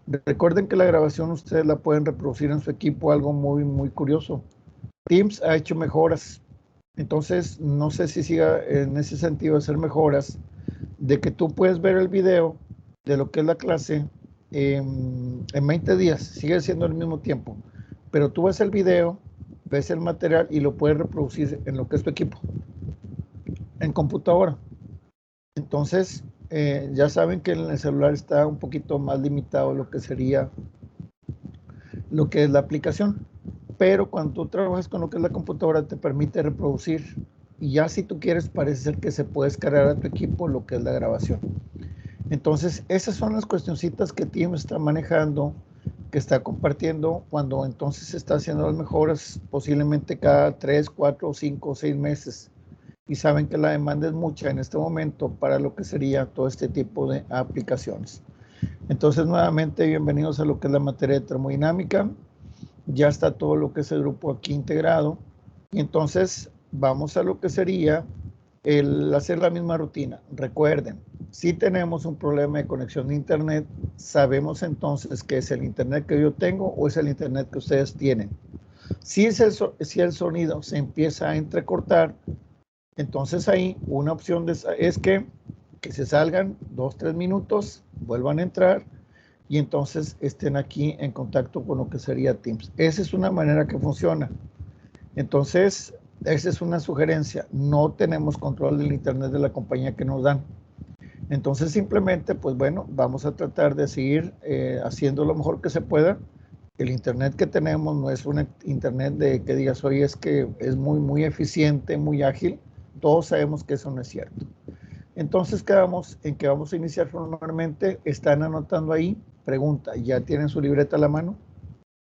Recuerden que la grabación ustedes la pueden reproducir en su equipo, algo muy curioso. Teams ha hecho mejoras, entonces no sé si siga en ese sentido hacer mejoras, de que tú puedes ver el video de lo que es la clase en 20 días, sigue siendo el mismo tiempo, pero tú ves el video, ves el material y lo puedes reproducir en lo que es tu equipo, en computadora. Entonces, ya saben que en el celular está un poquito más limitado lo que sería lo que es la aplicación, pero cuando tú trabajas con lo que es la computadora te permite reproducir, y ya si tú quieres parece ser que se puede descargar a tu equipo lo que es la grabación. Entonces esas son las cuestioncitas que Teams está manejando, que está compartiendo, cuando entonces está haciendo las mejoras posiblemente cada 3, 4, 5, 6 meses, y saben que la demanda es mucha en este momento para lo que sería todo este tipo de aplicaciones. Entonces nuevamente bienvenidos a lo que es la materia de termodinámica. Ya está todo lo que es el grupo aquí integrado, y entonces vamos a lo que sería el hacer la misma rutina. Recuerden, si tenemos un problema de conexión de internet, sabemos entonces que es el internet que yo tengo o es el internet que ustedes tienen. Si el sonido se empieza a entrecortar, entonces ahí una opción es que se salgan 2-3 minutos, vuelvan a entrar y entonces estén aquí en contacto con lo que sería Teams. Esa es una manera que funciona. Entonces, esa es una sugerencia. No tenemos control del internet de la compañía que nos dan. Entonces, simplemente, pues bueno, vamos a tratar de seguir haciendo lo mejor que se pueda. El internet que tenemos no es un internet de que digas, oye, es que es muy eficiente, muy ágil. Todos sabemos que eso no es cierto. Entonces quedamos en que vamos a iniciar formalmente. Están anotando ahí. Pregunta, ¿ya tienen su libreta a la mano?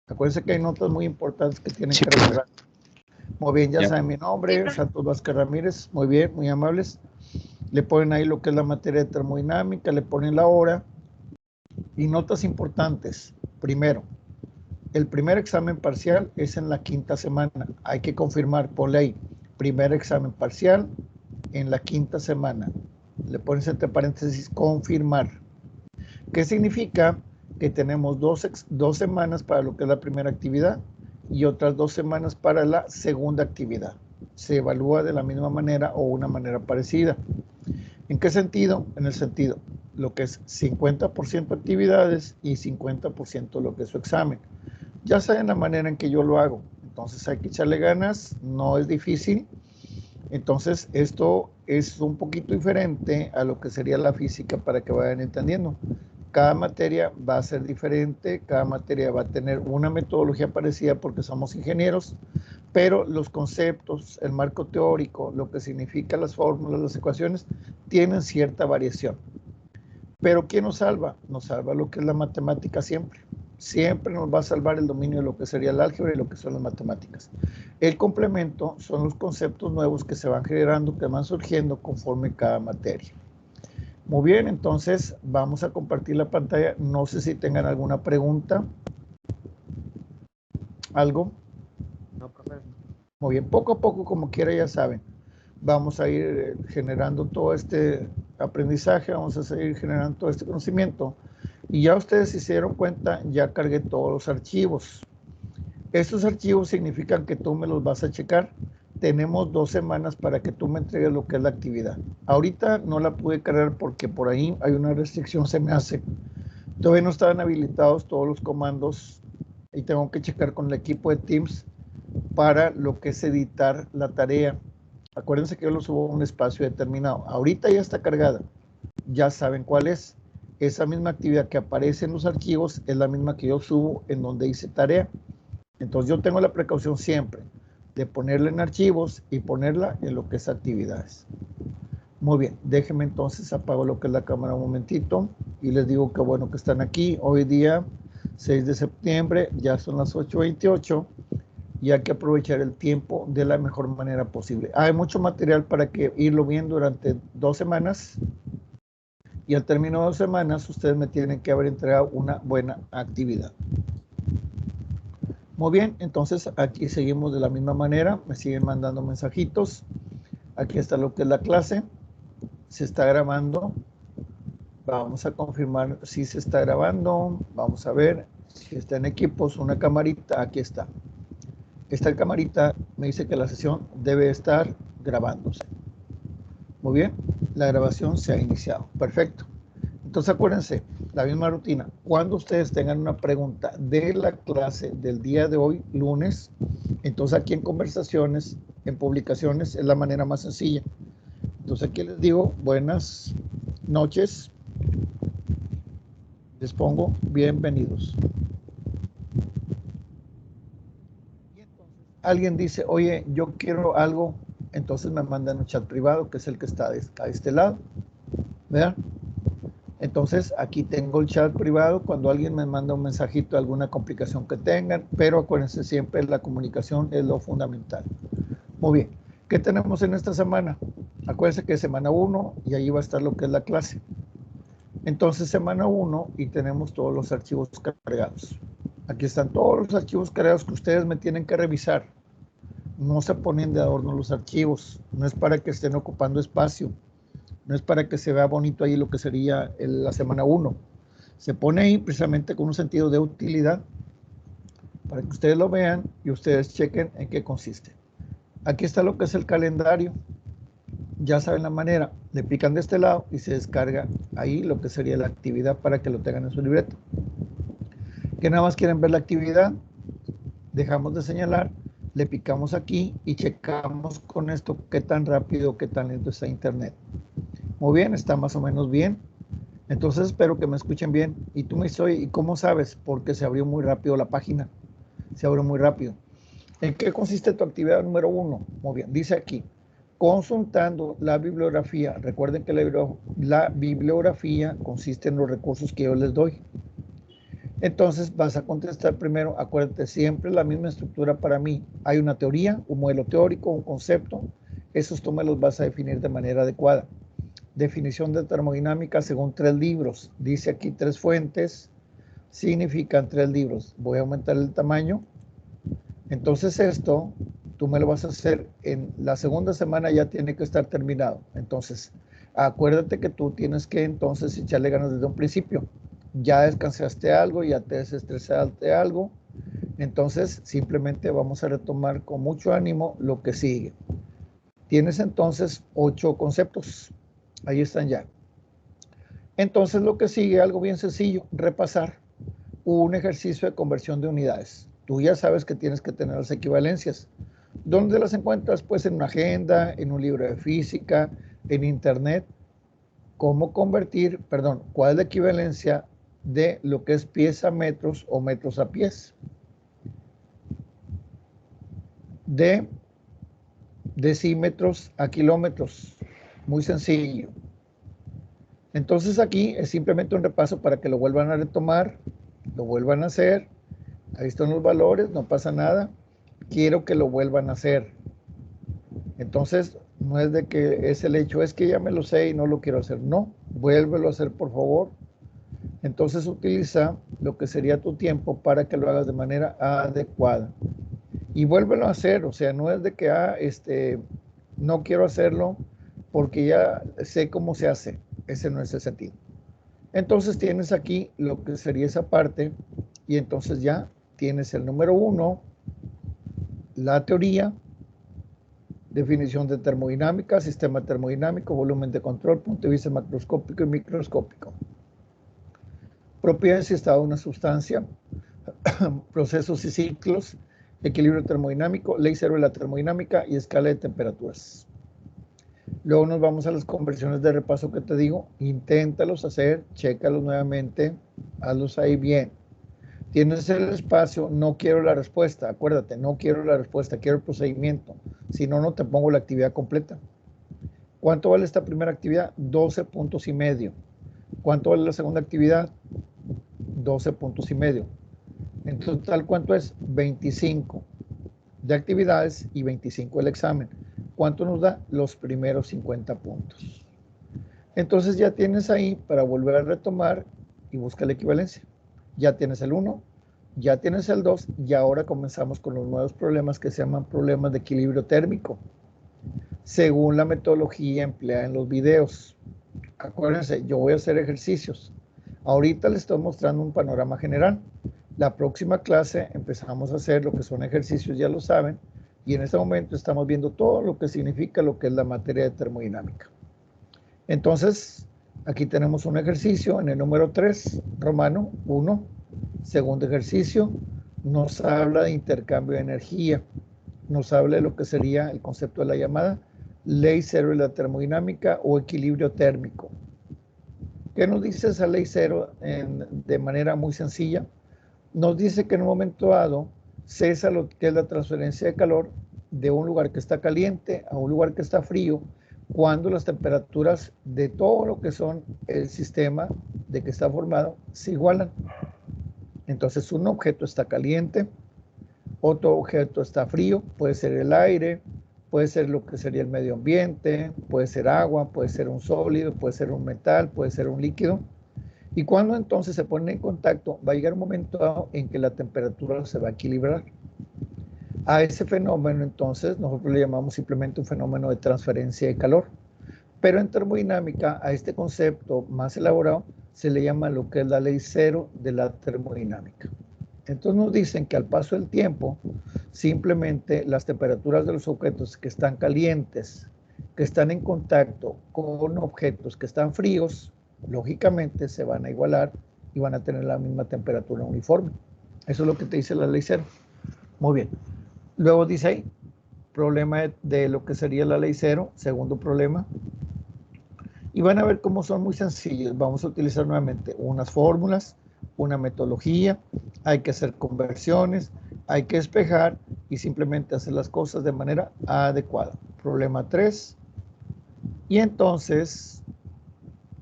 Acuérdense que hay notas muy importantes que tienen que recordar. Muy bien, ya saben mi nombre, Santos Vázquez Ramírez. Muy bien, muy amables. Le ponen ahí lo que es la materia de termodinámica, le ponen la hora. Y notas importantes. Primero, el primer examen parcial es en la 5ª semana. Hay que confirmar, ponle ahí. Primer examen parcial en la 5ª semana. Le pones entre paréntesis confirmar. ¿Qué significa? Que tenemos dos semanas para lo que es la primera actividad y otras 2 semanas para la segunda actividad. Se evalúa de la misma manera o una manera parecida. ¿En qué sentido? En el sentido, lo que es 50% actividades y 50% lo que es su examen. Ya saben la manera en que yo lo hago. Entonces hay que echarle ganas, no es difícil. Entonces esto es un poquito diferente a lo que sería la física para que vayan entendiendo. Cada materia va a ser diferente, cada materia va a tener una metodología parecida porque somos ingenieros, pero los conceptos, el marco teórico, lo que significa las fórmulas, las ecuaciones, tienen cierta variación. Pero ¿quién nos salva? Nos salva lo que es la matemática siempre. Siempre nos va a salvar el dominio de lo que sería el álgebra y lo que son las matemáticas. El complemento son los conceptos nuevos que se van generando, que van surgiendo conforme cada materia. Muy bien, entonces vamos a compartir la pantalla. No sé si tengan alguna pregunta. ¿Algo? No, profe. Muy bien, poco a poco, como quiera, ya saben. Vamos a ir generando todo este aprendizaje, vamos a seguir generando todo este conocimiento. Y ya ustedes se dieron cuenta, ya cargué todos los archivos. Estos archivos significan que tú me los vas a checar. Tenemos 2 semanas para que tú me entregues lo que es la actividad. Ahorita no la pude cargar porque por ahí hay una restricción, se me hace. Todavía no estaban habilitados todos los comandos y tengo que checar con el equipo de Teams para lo que es editar la tarea. Acuérdense que yo lo subo a un espacio determinado. Ahorita ya está cargada. Ya saben cuál es. Esa misma actividad que aparece en los archivos es la misma que yo subo en donde hice tarea. Entonces yo tengo la precaución siempre de ponerla en archivos y ponerla en lo que es actividades. Muy bien, déjenme entonces apago lo que es la cámara un momentito y les digo que bueno que están aquí. Hoy día 6 de septiembre, ya son las 8:28 y hay que aprovechar el tiempo de la mejor manera posible. Hay mucho material para que irlo viendo durante 2 semanas y al término de 2 semanas ustedes me tienen que haber entregado una buena actividad. Muy bien, entonces aquí seguimos de la misma manera, me siguen mandando mensajitos. Aquí está lo que es la clase, se está grabando. Vamos a confirmar si se está grabando. Vamos a ver si está en equipos. Una camarita, aquí está. Esta camarita me dice que la sesión debe estar grabándose. Muy bien, la grabación se ha iniciado. Perfecto. Entonces acuérdense, la misma rutina. Cuando ustedes tengan una pregunta de la clase del día de hoy, lunes, entonces aquí en conversaciones, en publicaciones, es la manera más sencilla. Entonces aquí les digo buenas noches. Les pongo bienvenidos. Y entonces alguien dice, oye, yo quiero algo, entonces me mandan un chat privado, que es el que está a este lado. ¿Vean? Entonces aquí tengo el chat privado cuando alguien me manda un mensajito, alguna complicación que tengan, pero acuérdense siempre la comunicación es lo fundamental. Muy bien, ¿qué tenemos en esta semana? Acuérdense que es semana 1 y ahí va a estar lo que es la clase. Entonces semana 1 y tenemos todos los archivos cargados. Aquí están todos los archivos cargados que ustedes me tienen que revisar. No se ponen de adorno los archivos, no es para que estén ocupando espacio. No es para que se vea bonito ahí lo que sería la semana 1. Se pone ahí precisamente con un sentido de utilidad para que ustedes lo vean y ustedes chequen en qué consiste. Aquí está lo que es el calendario. Ya saben la manera. Le pican de este lado y se descarga ahí lo que sería la actividad para que lo tengan en su libreta. Que nada más quieren ver la actividad. Dejamos de señalar. Le picamos aquí y checamos con esto qué tan rápido, qué tan lento está internet. Muy bien, está más o menos bien. Entonces espero que me escuchen bien. Y tú me dices, ¿y cómo sabes? Porque se abrió muy rápido la página. Se abrió muy rápido. ¿En qué consiste tu actividad número 1? Muy bien, dice aquí, consultando la bibliografía. Recuerden que la bibliografía consiste en los recursos que yo les doy. Entonces vas a contestar primero, acuérdate, siempre la misma estructura para mí. Hay una teoría, un modelo teórico, un concepto. Esos tú me los vas a definir de manera adecuada. Definición de termodinámica según 3 libros. Dice aquí 3 fuentes, significan 3 libros. Voy a aumentar el tamaño. Entonces esto, tú me lo vas a hacer en la segunda semana, ya tiene que estar terminado. Entonces, acuérdate que tú tienes que entonces echarle ganas desde un principio. Ya descansaste algo, ya te desestresaste algo. Entonces, simplemente vamos a retomar con mucho ánimo lo que sigue. Tienes entonces 8 conceptos. Ahí están ya. Entonces lo que sigue, algo bien sencillo, repasar un ejercicio de conversión de unidades. Tú ya sabes que tienes que tener las equivalencias. ¿Dónde las encuentras? Pues en una agenda, en un libro de física, en internet. ¿Cómo convertir, cuál es la equivalencia de lo que es pies a metros o metros a pies? De decímetros a kilómetros. Muy sencillo. Entonces aquí es simplemente un repaso para que lo vuelvan a retomar, lo vuelvan a hacer. Ahí están los valores, no pasa nada. Quiero que lo vuelvan a hacer. Entonces, no es de que es el hecho, es que ya me lo sé y no lo quiero hacer. No, vuélvelo a hacer, por favor. Entonces, utiliza lo que sería tu tiempo para que lo hagas de manera adecuada. Y vuélvelo a hacer, o sea, no es de que, no quiero hacerlo porque ya sé cómo se hace. Ese no es el sentido. Entonces tienes aquí lo que sería esa parte y entonces ya tienes el número 1, la teoría, definición de termodinámica, sistema termodinámico, volumen de control, punto de vista macroscópico y microscópico. Propiedades y estado de una sustancia, procesos y ciclos, equilibrio termodinámico, ley cero de la termodinámica y escala de temperaturas. Luego nos vamos a las conversiones de repaso que te digo. Inténtalos hacer, chécalos nuevamente, hazlos ahí bien. Tienes el espacio, no quiero la respuesta. Acuérdate, no quiero la respuesta, quiero el procedimiento. Si no, no te pongo la actividad completa. ¿Cuánto vale esta primera actividad? 12 puntos y medio. ¿Cuánto vale la segunda actividad? 12 puntos y medio. En total, ¿cuánto es? 25 de actividades y 25 el examen. ¿Cuánto nos da? Los primeros 50 puntos. Entonces ya tienes ahí para volver a retomar y busca la equivalencia. Ya tienes el 1, ya tienes el 2 y ahora comenzamos con los nuevos problemas que se llaman problemas de equilibrio térmico, según la metodología empleada en los videos. Acuérdense, yo voy a hacer ejercicios. Ahorita les estoy mostrando un panorama general. La próxima clase empezamos a hacer lo que son ejercicios, ya lo saben, y en este momento estamos viendo todo lo que significa lo que es la materia de termodinámica. Entonces, aquí tenemos un ejercicio en el número 3, Romano 1, segundo ejercicio, nos habla de intercambio de energía, nos habla de lo que sería el concepto de la llamada ley cero de la termodinámica o equilibrio térmico. ¿Qué nos dice esa ley cero de manera muy sencilla? Nos dice que en un momento dado cesa lo que es la transferencia de calor de un lugar que está caliente a un lugar que está frío cuando las temperaturas de todo lo que son el sistema de que está formado se igualan. Entonces un objeto está caliente, otro objeto está frío, puede ser el aire, puede ser lo que sería el medio ambiente, puede ser agua, puede ser un sólido, puede ser un metal, puede ser un líquido. Y cuando entonces se ponen en contacto, va a llegar un momento en que la temperatura se va a equilibrar. A ese fenómeno entonces nosotros le llamamos simplemente un fenómeno de transferencia de calor. Pero en termodinámica a este concepto más elaborado se le llama lo que es la ley cero de la termodinámica. Entonces nos dicen que al paso del tiempo, simplemente las temperaturas de los objetos que están calientes, que están en contacto con objetos que están fríos, lógicamente se van a igualar y van a tener la misma temperatura uniforme. Eso es lo que te dice la ley cero. Muy bien. Luego dice ahí, problema de lo que sería la ley cero, segundo problema. Y van a ver cómo son muy sencillos. Vamos a utilizar nuevamente unas fórmulas, una metodología, hay que hacer conversiones, hay que despejar y simplemente hacer las cosas de manera adecuada. Problema 3. Y entonces,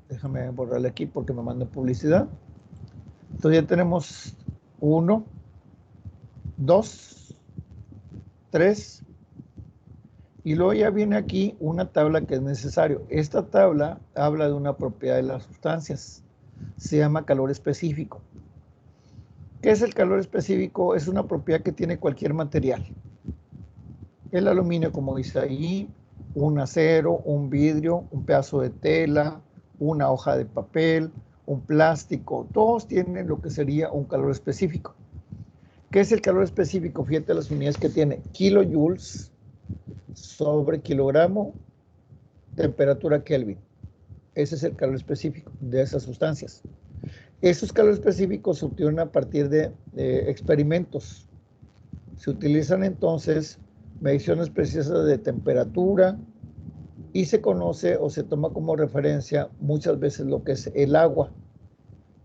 déjame borrarle aquí porque me mandan publicidad. Entonces ya tenemos 1, 2, 3. Y luego ya viene aquí una tabla que es necesario. Esta tabla habla de una propiedad de las sustancias. Se llama calor específico. ¿Qué es el calor específico? Es una propiedad que tiene cualquier material. El aluminio, como dice ahí, un acero, un vidrio, un pedazo de tela, una hoja de papel, un plástico. Todos tienen lo que sería un calor específico. ¿Qué es el calor específico? Fíjate las unidades que tiene. Kilojoules sobre kilogramo, temperatura Kelvin. Ese es el calor específico de esas sustancias. Esos calores específicos se obtienen a partir de experimentos. Se utilizan entonces mediciones precisas de temperatura y se conoce o se toma como referencia muchas veces lo que es el agua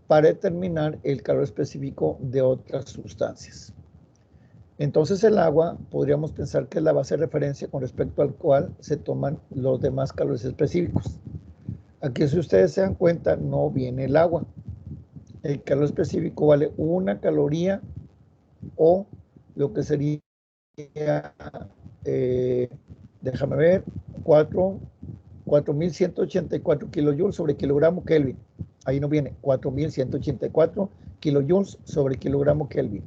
para determinar el calor específico de otras sustancias. Entonces el agua podríamos pensar que es la base de referencia con respecto al cual se toman los demás calores específicos. Aquí, si ustedes se dan cuenta, no viene el agua. El calor específico vale 1 caloría o lo que sería, déjame ver, 4.184 kilojoules sobre kilogramo Kelvin. Ahí no viene, 4.184 kilojoules sobre kilogramo Kelvin.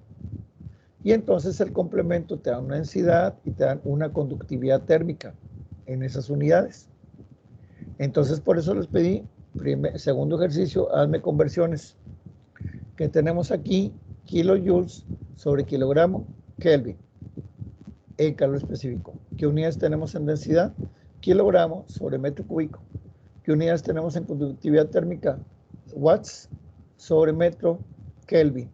Y entonces el complemento te da una densidad y te dan una conductividad térmica en esas unidades. Entonces por eso les pedí, segundo ejercicio, hazme conversiones. Que tenemos aquí kilojoules sobre kilogramo Kelvin. El calor específico. ¿Qué unidades tenemos en densidad? Kilogramo sobre metro cúbico. ¿Qué unidades tenemos en conductividad térmica? Watts sobre metro Kelvin.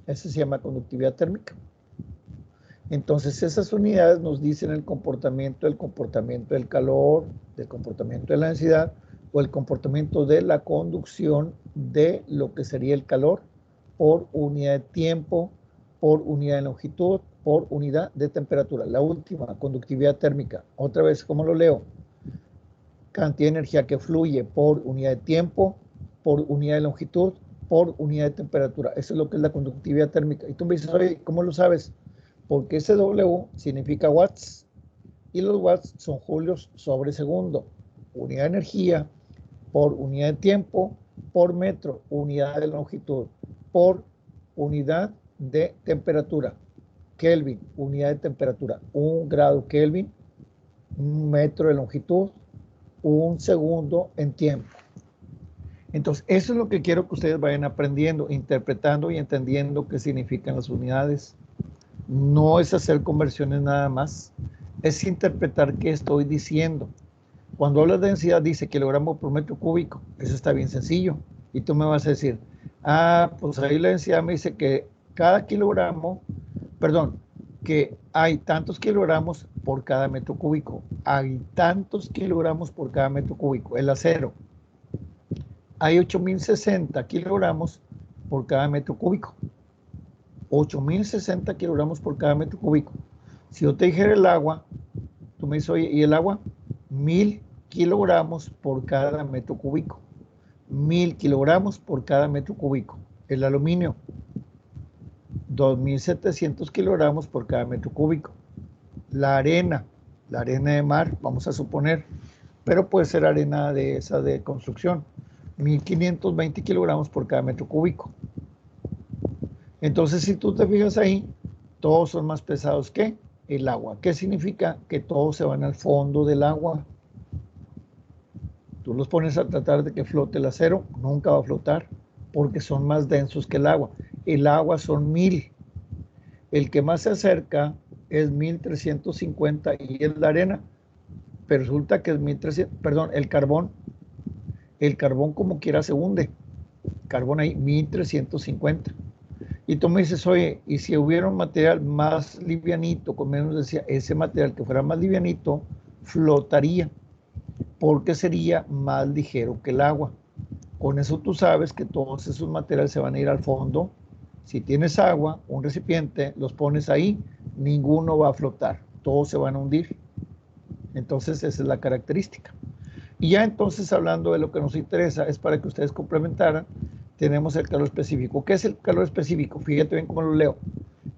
Eso se llama conductividad térmica. Entonces esas unidades nos dicen el comportamiento del calor, del comportamiento de la densidad o el comportamiento de la conducción de lo que sería el calor por unidad de tiempo, por unidad de longitud, por unidad de temperatura. La última, conductividad térmica. Otra vez, ¿cómo lo leo? Cantidad de energía que fluye por unidad de tiempo, por unidad de longitud, por unidad de temperatura. Eso es lo que es la conductividad térmica. Y tú me dices, oye, ¿cómo lo sabes? Porque ese W significa watts y los watts son julios sobre segundo. Unidad de energía por unidad de tiempo, por metro, unidad de longitud, por unidad de temperatura. Kelvin, unidad de temperatura. 1 grado Kelvin, 1 metro de longitud, un segundo en tiempo. Entonces, eso es lo que quiero que ustedes vayan aprendiendo, interpretando y entendiendo qué significan las unidades. No es hacer conversiones nada más, es interpretar qué estoy diciendo. Cuando hablas de densidad, dice kilogramos por metro cúbico. Eso está bien sencillo. Y tú me vas a decir, pues ahí la densidad me dice que cada kilogramo, perdón, que hay tantos kilogramos por cada metro cúbico. Hay tantos kilogramos por cada metro cúbico. El acero. Hay 8.060 kilogramos por cada metro cúbico. 8.060 kilogramos por cada metro cúbico. Si yo te dijera el agua, tú me dices, oye, ¿y el agua? 1.000 kilogramos por cada metro cúbico. 1.000 kilogramos por cada metro cúbico. El aluminio, 2.700 kilogramos por cada metro cúbico. La arena de mar, vamos a suponer, pero puede ser arena de esa de construcción, 1.520 kilogramos por cada metro cúbico. Entonces, si tú te fijas ahí, todos son más pesados que el agua. ¿Qué significa? Que todos se van al fondo del agua. Tú los pones a tratar de que flote el acero, nunca va a flotar, porque son más densos que el agua. El agua son 1.000. El que más se acerca es 1.350 y es la arena, pero resulta que es 1.300, perdón, el carbón como quiera se hunde. Carbón ahí, 1.350. Y tú me dices, oye, y si hubiera un material más livianito, con menos decía, ese material que fuera más livianito, flotaría, porque sería más ligero que el agua. Con eso tú sabes que todos esos materiales se van a ir al fondo. Si tienes agua, un recipiente, los pones ahí, ninguno va a flotar, todos se van a hundir. Entonces esa es la característica. Y ya entonces hablando de lo que nos interesa, es para que ustedes complementaran, tenemos el calor específico. ¿Qué es el calor específico? Fíjate bien cómo lo leo.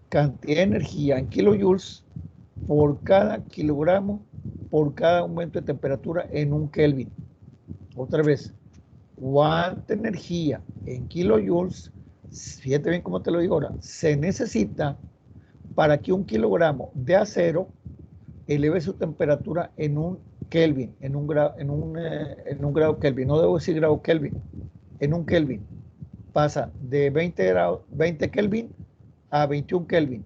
Cantidad de energía en kilojoules por cada kilogramo, por cada aumento de temperatura en un Kelvin. Otra vez, ¿cuánta energía en kilojoules? Fíjate bien cómo te lo digo ahora. Se necesita para que un kilogramo de acero eleve su temperatura en un Kelvin, en un grado Kelvin. No debo decir grado Kelvin, en un Kelvin. Pasa de 20 Kelvin a 21 Kelvin.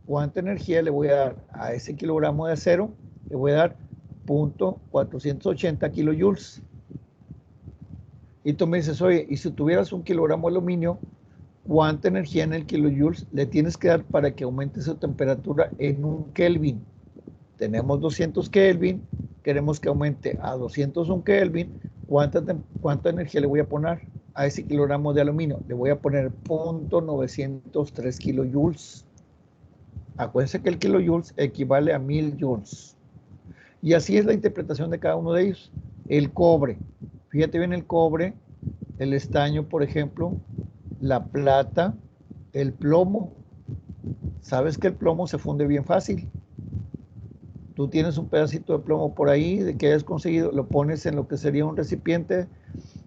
¿Cuánta energía le voy a dar a ese kilogramo de acero? Le voy a dar 0.480 kilojoules. Y tú me dices, oye, y si tuvieras un kilogramo de aluminio, ¿cuánta energía en el kilojoules le tienes que dar para que aumente su temperatura en un Kelvin? Tenemos 200 Kelvin, queremos que aumente a 201 Kelvin. ¿Cuánta energía le voy a poner a ese kilogramo de aluminio? Le voy a poner 0.903 kilojoules. Acuérdense que el kilojoules equivale a 1.000 joules. Y así es la interpretación de cada uno de ellos. El cobre, fíjate bien el cobre, el estaño, por ejemplo, la plata, el plomo. Sabes que el plomo se funde bien fácil. Tú tienes un pedacito de plomo por ahí de que hayas conseguido, lo pones en lo que sería un recipiente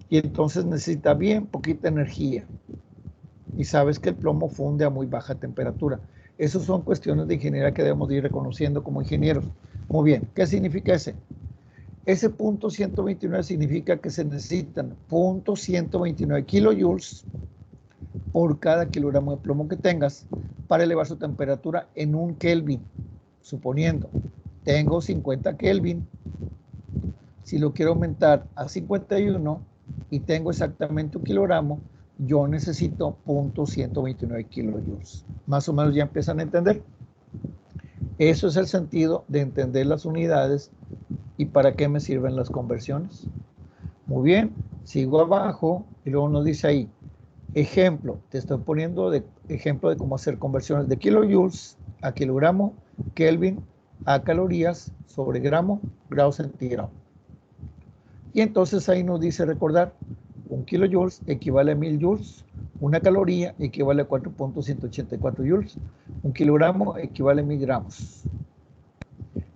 y entonces necesita bien poquita energía. Y sabes que el plomo funde a muy baja temperatura. Esas son cuestiones de ingeniería que debemos ir reconociendo como ingenieros. Muy bien, ¿qué significa ese? Ese punto 129 significa que se necesitan 0.129 kilojoules por cada kilogramo de plomo que tengas para elevar su temperatura en un Kelvin. Suponiendo, tengo 50 Kelvin, si lo quiero aumentar a 51 y tengo exactamente un kilogramo, yo necesito 0.129 kilojoules. Más o menos ya empiezan a entender. Eso es el sentido de entender las unidades y para qué me sirven las conversiones. Muy bien, sigo abajo y luego nos dice ahí, ejemplo, te estoy poniendo de ejemplo de cómo hacer conversiones de kilojoules a kilogramo, Kelvin, a calorías sobre gramo, grado centígrado. Y entonces ahí nos dice recordar, un kilojoules equivale a 1.000 joules, una caloría equivale a 4.184 joules, un kilogramo equivale a 1.000 gramos.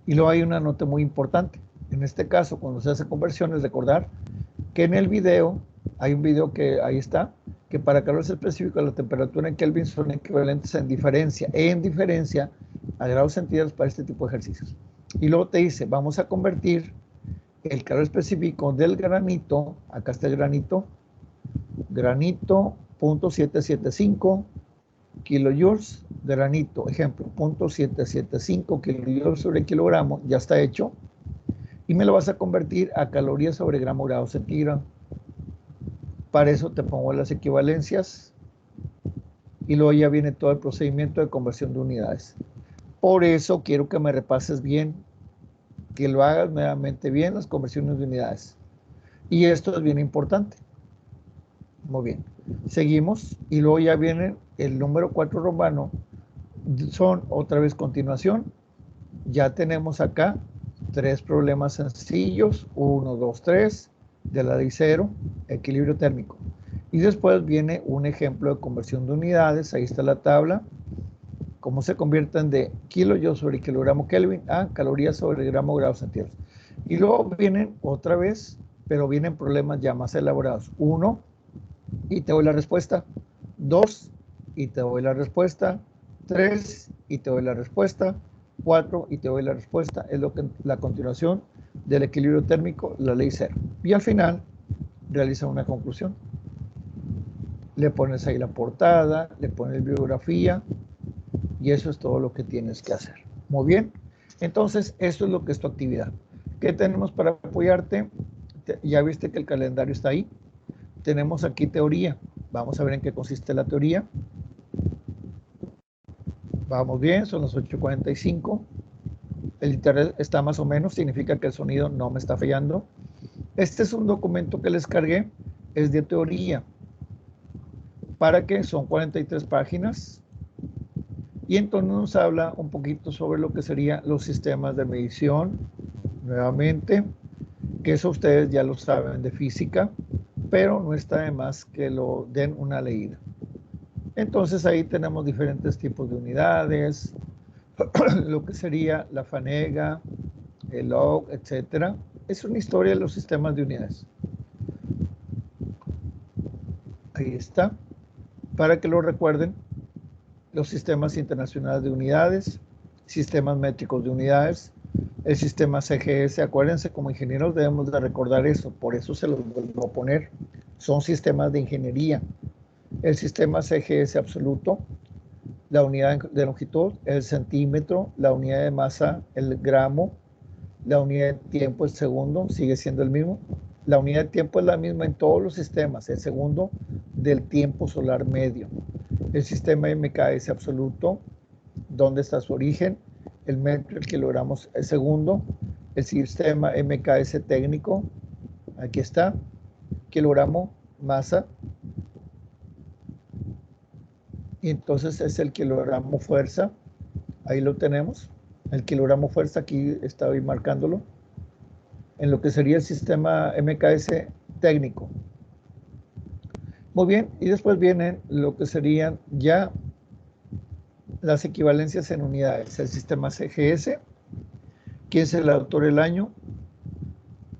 Y luego hay una nota muy importante. En este caso, cuando se hace conversiones, recordar que en el video, hay un video que ahí está, que para calores específicos la temperatura en Kelvin son equivalentes en diferencia a grados centígrados para este tipo de ejercicios. Y luego te dice, vamos a convertir el calor específico del granito, acá está el granito, granito 0.775 kilojoules de granito, ejemplo, 0.775 kilojoules sobre kilogramo, ya está hecho, y me lo vas a convertir a calorías sobre gramo grado centígrado. Para eso te pongo las equivalencias y luego ya viene todo el procedimiento de conversión de unidades. Por eso quiero que me repases bien, que lo hagas nuevamente bien las conversiones de unidades. Y esto es bien importante. Muy bien. Seguimos y luego ya viene el número 4 romano. Son otra vez continuación. Ya tenemos acá 3 problemas sencillos. 1, 2, 3. De la ley 0, equilibrio térmico. Y después viene un ejemplo de conversión de unidades. Ahí está la tabla. Cómo se convierten de kilojoules sobre kilogramo Kelvin a calorías sobre gramo grado centígrados. Y luego vienen otra vez, pero vienen problemas ya más elaborados. 1, y te doy la respuesta. 2, y te doy la respuesta. 3, y te doy la respuesta. 4, y te doy la respuesta. Es lo que la continuación del equilibrio térmico, la ley 0. Y al final, realiza una conclusión. Le pones ahí la portada, le pones biografía, y eso es todo lo que tienes que hacer. Muy bien. Entonces, esto es lo que es tu actividad. ¿Qué tenemos para apoyarte? Ya viste que el calendario está ahí. Tenemos aquí teoría. Vamos a ver en qué consiste la teoría. Vamos bien, son las 8:45. El internet está más o menos, significa que el sonido no me está fallando. Este es un documento que les cargué, es de teoría. ¿Para qué? Son 43 páginas. Y entonces nos habla un poquito sobre lo que serían los sistemas de medición, nuevamente, que eso ustedes ya lo saben de física, pero no está de más que lo den una leída. Entonces ahí tenemos diferentes tipos de unidades, lo que sería la fanega, el log, etcétera. Es una historia de los sistemas de unidades. Ahí está, para que lo recuerden. Los sistemas internacionales de unidades, sistemas métricos de unidades, el sistema CGS. Acuérdense, como ingenieros debemos de recordar eso, por eso se los vuelvo a poner. Son sistemas de ingeniería. El sistema CGS absoluto, la unidad de longitud, el centímetro, la unidad de masa, el gramo, la unidad de tiempo, el segundo, sigue siendo el mismo. La unidad de tiempo es la misma en todos los sistemas, el segundo del tiempo solar medio. El sistema MKS absoluto, ¿dónde está su origen? El metro, el kilogramo, el segundo. El sistema MKS técnico, aquí está, kilogramo, masa. Y entonces es el kilogramo fuerza, ahí lo tenemos. El kilogramo fuerza, aquí estoy marcándolo. En lo que sería el sistema MKS técnico. Muy bien, y después vienen lo que serían ya las equivalencias en unidades. El sistema CGS, ¿quién es el autor del año?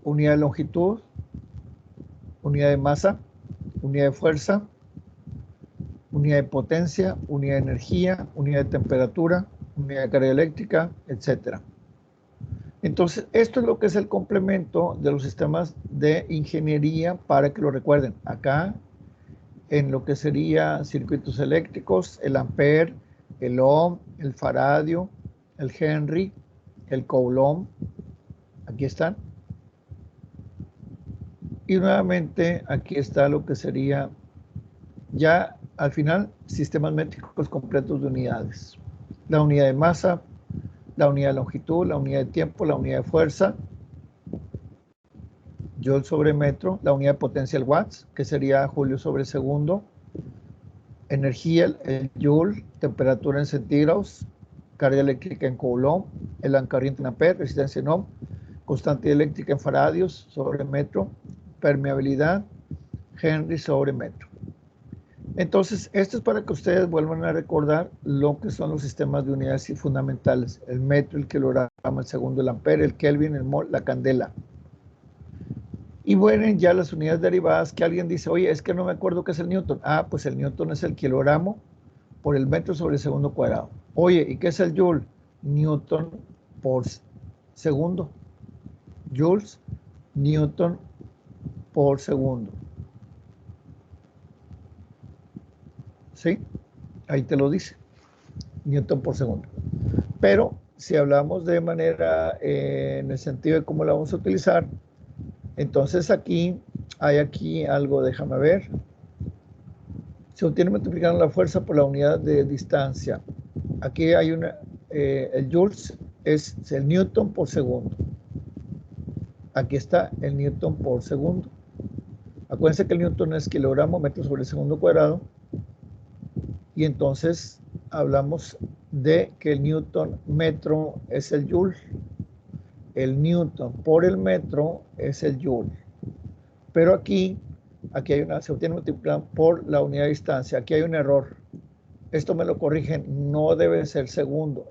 Unidad de longitud, unidad de masa, unidad de fuerza, unidad de potencia, unidad de energía, unidad de temperatura, unidad de carga eléctrica, etc. Entonces, esto es lo que es el complemento de los sistemas de ingeniería para que lo recuerden. Acá, en lo que sería circuitos eléctricos, el ampere, el ohm, el faradio, el henry, el coulomb, aquí están. Y nuevamente aquí está lo que sería ya al final sistemas métricos completos de unidades. La unidad de masa, la unidad de longitud, la unidad de tiempo, la unidad de fuerza, joule sobre metro, la unidad de potencia, el watts, que sería julio sobre segundo, energía, el joule, temperatura en centígrados, carga eléctrica en coulomb, el corriente en ampere, resistencia en ohm, constante eléctrica en faradios sobre metro, permeabilidad, henry sobre metro. Entonces, esto es para que ustedes vuelvan a recordar lo que son los sistemas de unidades fundamentales. El metro, el kilogramo, el segundo, el ampere, el kelvin, el mol, la candela. Y bueno, ya las unidades derivadas que alguien dice, oye, es que no me acuerdo qué es el newton. Ah, pues el newton es el kilogramo por el metro sobre el segundo cuadrado. Oye, ¿y qué es el joule? Newton por segundo. Joules Newton por segundo. ¿Sí? Ahí te lo dice. Newton por segundo. Pero si hablamos de manera en el sentido de cómo la vamos a utilizar, entonces hay aquí algo, déjame ver. Se obtiene multiplicando la fuerza por la unidad de distancia. Aquí hay el joules es el newton por segundo. Aquí está el newton por segundo. Acuérdense que el newton es kilogramo metro sobre segundo cuadrado. Y entonces hablamos de que el newton metro es el joule. El newton por el metro es el joule. Pero aquí se obtiene multiplicado por la unidad de distancia. Aquí hay un error. Esto me lo corrigen, no debe ser segundo.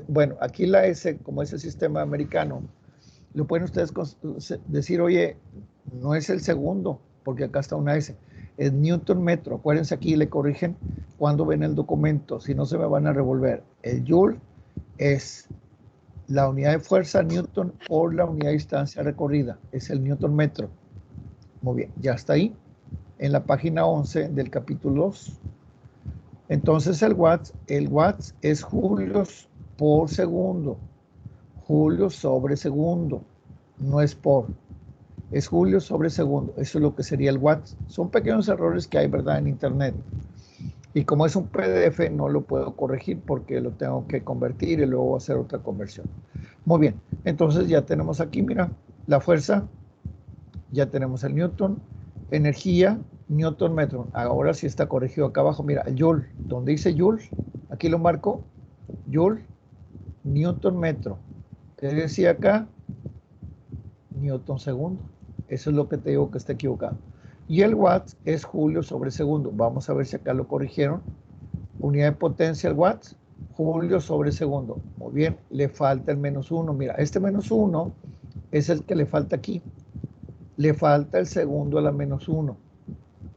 Bueno, aquí la S, como es el sistema americano, lo pueden ustedes decir, oye, no es el segundo, porque acá está una S. Es newton metro. Acuérdense, aquí le corrigen cuando ven el documento, si no se me van a revolver. El joule es la unidad de fuerza newton por la unidad de distancia recorrida. Es el newton metro. Muy bien, ya está ahí, en la página 11 del capítulo 2. Entonces el watts es julios por segundo. Julios sobre segundo. No es por. Es julios sobre segundo. Eso es lo que sería el watts. Son pequeños errores que hay, ¿verdad?, en internet. Y como es un PDF, no lo puedo corregir porque lo tengo que convertir y luego hacer otra conversión. Muy bien. Entonces ya tenemos aquí, mira, la fuerza. Ya tenemos el newton. Energía, newton metro. Ahora sí está corregido acá abajo. Mira, el joule. Donde dice joule, aquí lo marco. Joule, newton metro. ¿Qué decía acá? Newton segundo. Eso es lo que te digo que está equivocado. Y el watts es julio sobre segundo. Vamos a ver si acá lo corrigieron. Unidad de potencia, el watts, julio sobre segundo. Muy bien, le falta el -1. Mira, este -1 es el que le falta aquí. Le falta el segundo a la -1.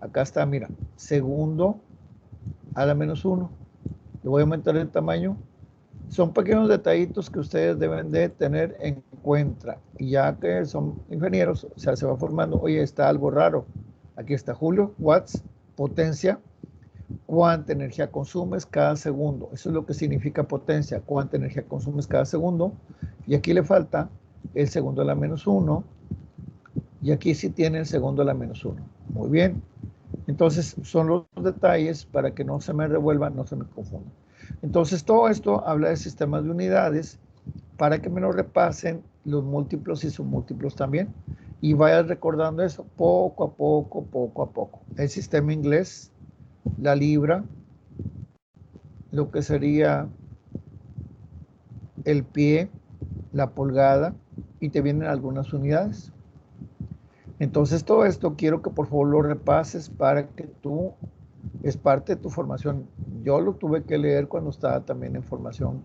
Acá está, mira, segundo a la -1. Le voy a aumentar el tamaño. Son pequeños detallitos que ustedes deben de tener en cuenta. Y ya que son ingenieros, o sea, se va formando, oye, está algo raro. Aquí está julio, watts, potencia, cuánta energía consumes cada segundo. Eso es lo que significa potencia, cuánta energía consumes cada segundo. Y aquí le falta el segundo a la -1. Y aquí sí tiene el segundo a la -1. Muy bien. Entonces, son los detalles para que no se me revuelvan, no se me confundan. Entonces, todo esto habla de sistemas de unidades para que me lo repasen los múltiplos y submúltiplos también. Y vayas recordando eso poco a poco, poco a poco. El sistema inglés, la libra, lo que sería el pie, la pulgada, y te vienen algunas unidades. Entonces todo esto quiero que por favor lo repases para que es parte de tu formación. Yo lo tuve que leer cuando estaba también en formación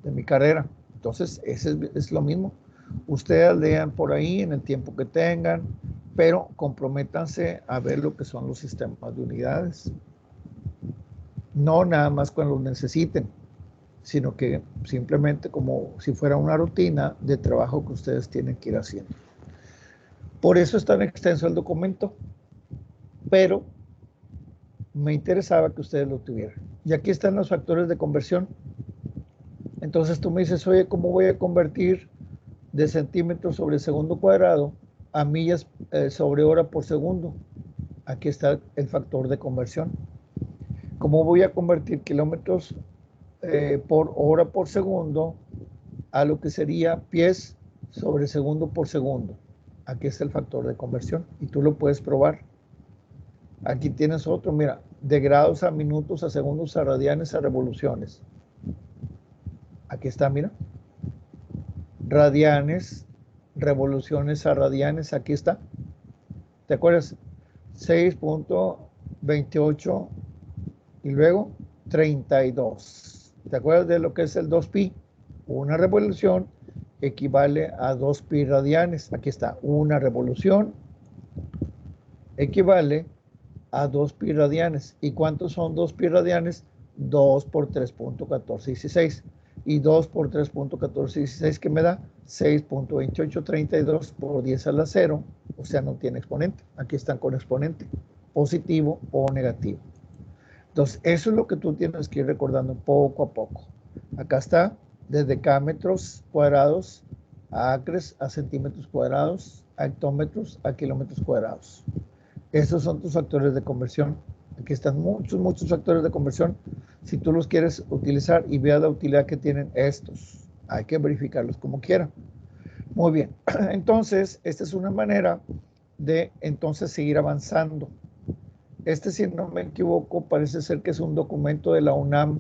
de mi carrera. Entonces es lo mismo. Ustedes lean por ahí en el tiempo que tengan, pero comprométanse a ver lo que son los sistemas de unidades. No nada más cuando los necesiten, sino que simplemente como si fuera una rutina de trabajo que ustedes tienen que ir haciendo. Por eso es tan extenso el documento, pero me interesaba que ustedes lo tuvieran. Y aquí están los factores de conversión. Entonces tú me dices, oye, ¿cómo voy a convertir de centímetros sobre segundo cuadrado a millas sobre hora por segundo? Aquí está el factor de conversión. ¿Cómo voy a convertir kilómetros por hora por segundo a lo que sería pies sobre segundo por segundo? Aquí está el factor de conversión y tú lo puedes probar. Aquí tienes otro, mira, de grados a minutos, a segundos, a radianes, a revoluciones. Aquí está, mira. Radianes, revoluciones a radianes, aquí está. ¿Te acuerdas? 6.28 y luego 32. ¿Te acuerdas de lo que es el 2pi? Una revolución equivale a 2pi radianes. Aquí está, una revolución equivale a 2pi radianes. ¿Y cuántos son 2pi radianes? 2 por 3.1416. Y 2 por 3.1416, ¿qué me da? 6.2832 por 10 a la 0, o sea, no tiene exponente. Aquí están con exponente, positivo o negativo. Entonces, eso es lo que tú tienes que ir recordando poco a poco. Acá está, desde K metros cuadrados a acres, a centímetros cuadrados, a hectómetros, a kilómetros cuadrados. Esos son tus factores de conversión. Aquí están muchos factores de conversión. Si tú los quieres utilizar y veas la utilidad que tienen estos, hay que verificarlos como quiera. Muy bien, entonces, esta es una manera de entonces seguir avanzando. Este, si no me equivoco, parece ser que es un documento de la UNAM,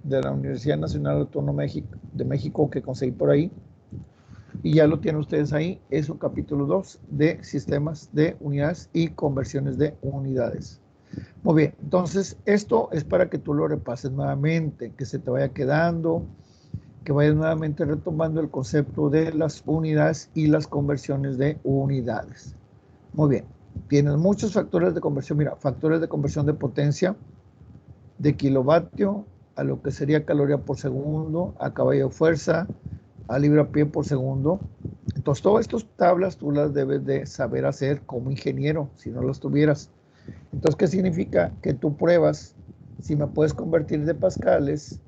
de la Universidad Nacional Autónoma de México, que conseguí por ahí. Y ya lo tienen ustedes ahí. Es un capítulo 2 de sistemas de unidades y conversiones de unidades. Muy bien, entonces esto es para que tú lo repases nuevamente, que se te vaya quedando, que vayas nuevamente retomando el concepto de las unidades y las conversiones de unidades. Muy bien, tienes muchos factores de conversión. Mira, factores de conversión de potencia, de kilovatio a lo que sería caloría por segundo, a caballo de fuerza, a libra-pie por segundo. Entonces, todas estas tablas tú las debes de saber hacer como ingeniero, si no las tuvieras. Entonces, ¿qué significa? Que tú pruebas si me puedes convertir de pascales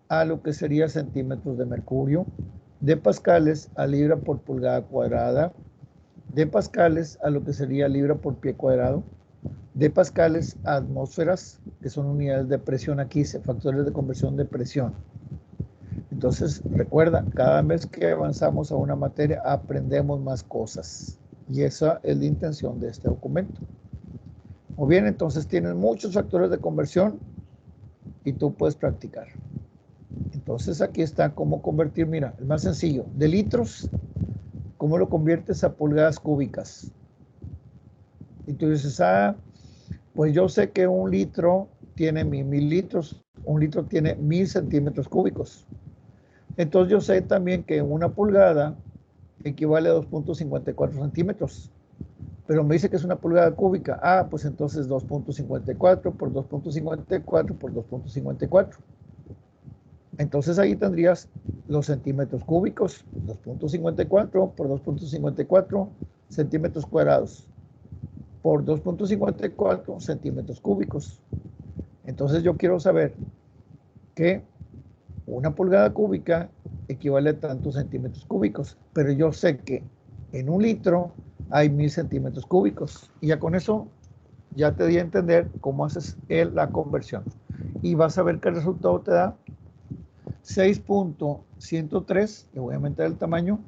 a lo que sería centímetros de mercurio, de pascales a libra por pulgada cuadrada, de pascales a lo que sería libra por pie cuadrado, de pascales a atmósferas, que son unidades de presión aquí, factores de conversión de presión. Entonces, recuerda, cada vez que avanzamos a una materia, aprendemos más cosas. Y esa es la intención de este documento. Muy bien, entonces tienes muchos factores de conversión y tú puedes practicar. Entonces, aquí está cómo convertir, mira, el más sencillo, de litros, cómo lo conviertes a pulgadas cúbicas. Y tú dices, pues yo sé que un litro tiene 1000 litros, un litro tiene 1000 centímetros cúbicos. Entonces yo sé también que una pulgada equivale a 2.54 centímetros. Pero me dice que es una pulgada cúbica. Pues entonces 2.54 por 2.54 por 2.54. Entonces ahí tendrías los centímetros cúbicos, 2.54 por 2.54 centímetros cuadrados por 2.54 centímetros cúbicos. Entonces yo quiero saber que una pulgada cúbica equivale a tantos centímetros cúbicos, pero yo sé que en un litro hay 1000 centímetros cúbicos. Y ya con eso ya te di a entender cómo haces la conversión. Y vas a ver que el resultado te da 6.103. Le voy a aumentar el tamaño.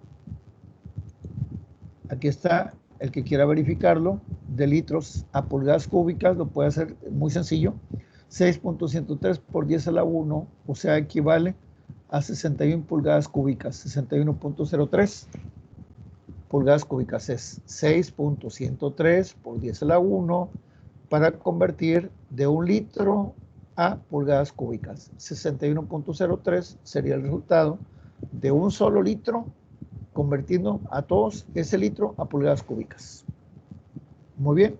Aquí está, el que quiera verificarlo, de litros a pulgadas cúbicas, lo puede hacer muy sencillo. 6.103 por 10 a la 1, o sea, equivale a 61 pulgadas cúbicas, 61.03 pulgadas cúbicas. Es 6.103 por 10 a la 1 para convertir de un litro a pulgadas cúbicas. 61.03 sería el resultado de un solo litro, convirtiendo a todos ese litro a pulgadas cúbicas. Muy bien.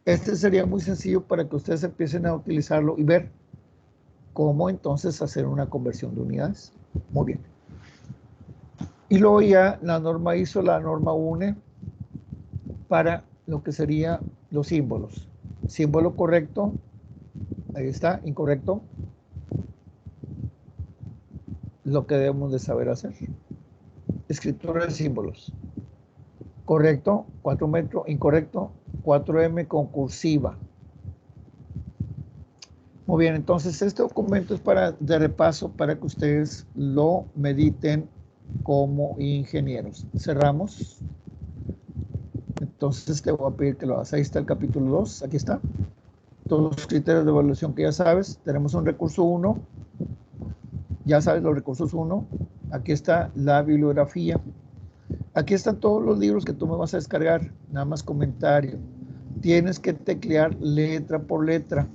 Este sería muy sencillo para que ustedes empiecen a utilizarlo y ver cómo entonces hacer una conversión de unidades. Muy bien. Y luego ya la norma hizo la norma UNE para lo que sería los símbolos. Símbolo correcto, ahí está, incorrecto. Lo que debemos de saber hacer. Escritura de símbolos. Correcto, 4 metros, incorrecto, 4M con cursiva. Muy bien, entonces este documento es de repaso para que ustedes lo mediten como ingenieros. Cerramos. Entonces te voy a pedir que lo hagas. Ahí está el capítulo 2, aquí está. Todos los criterios de evaluación que ya sabes. Tenemos un recurso 1. Ya sabes los recursos 1. Aquí está la bibliografía. Aquí están todos los libros que tú me vas a descargar. Nada más comentario. Tienes que teclear letra por letra,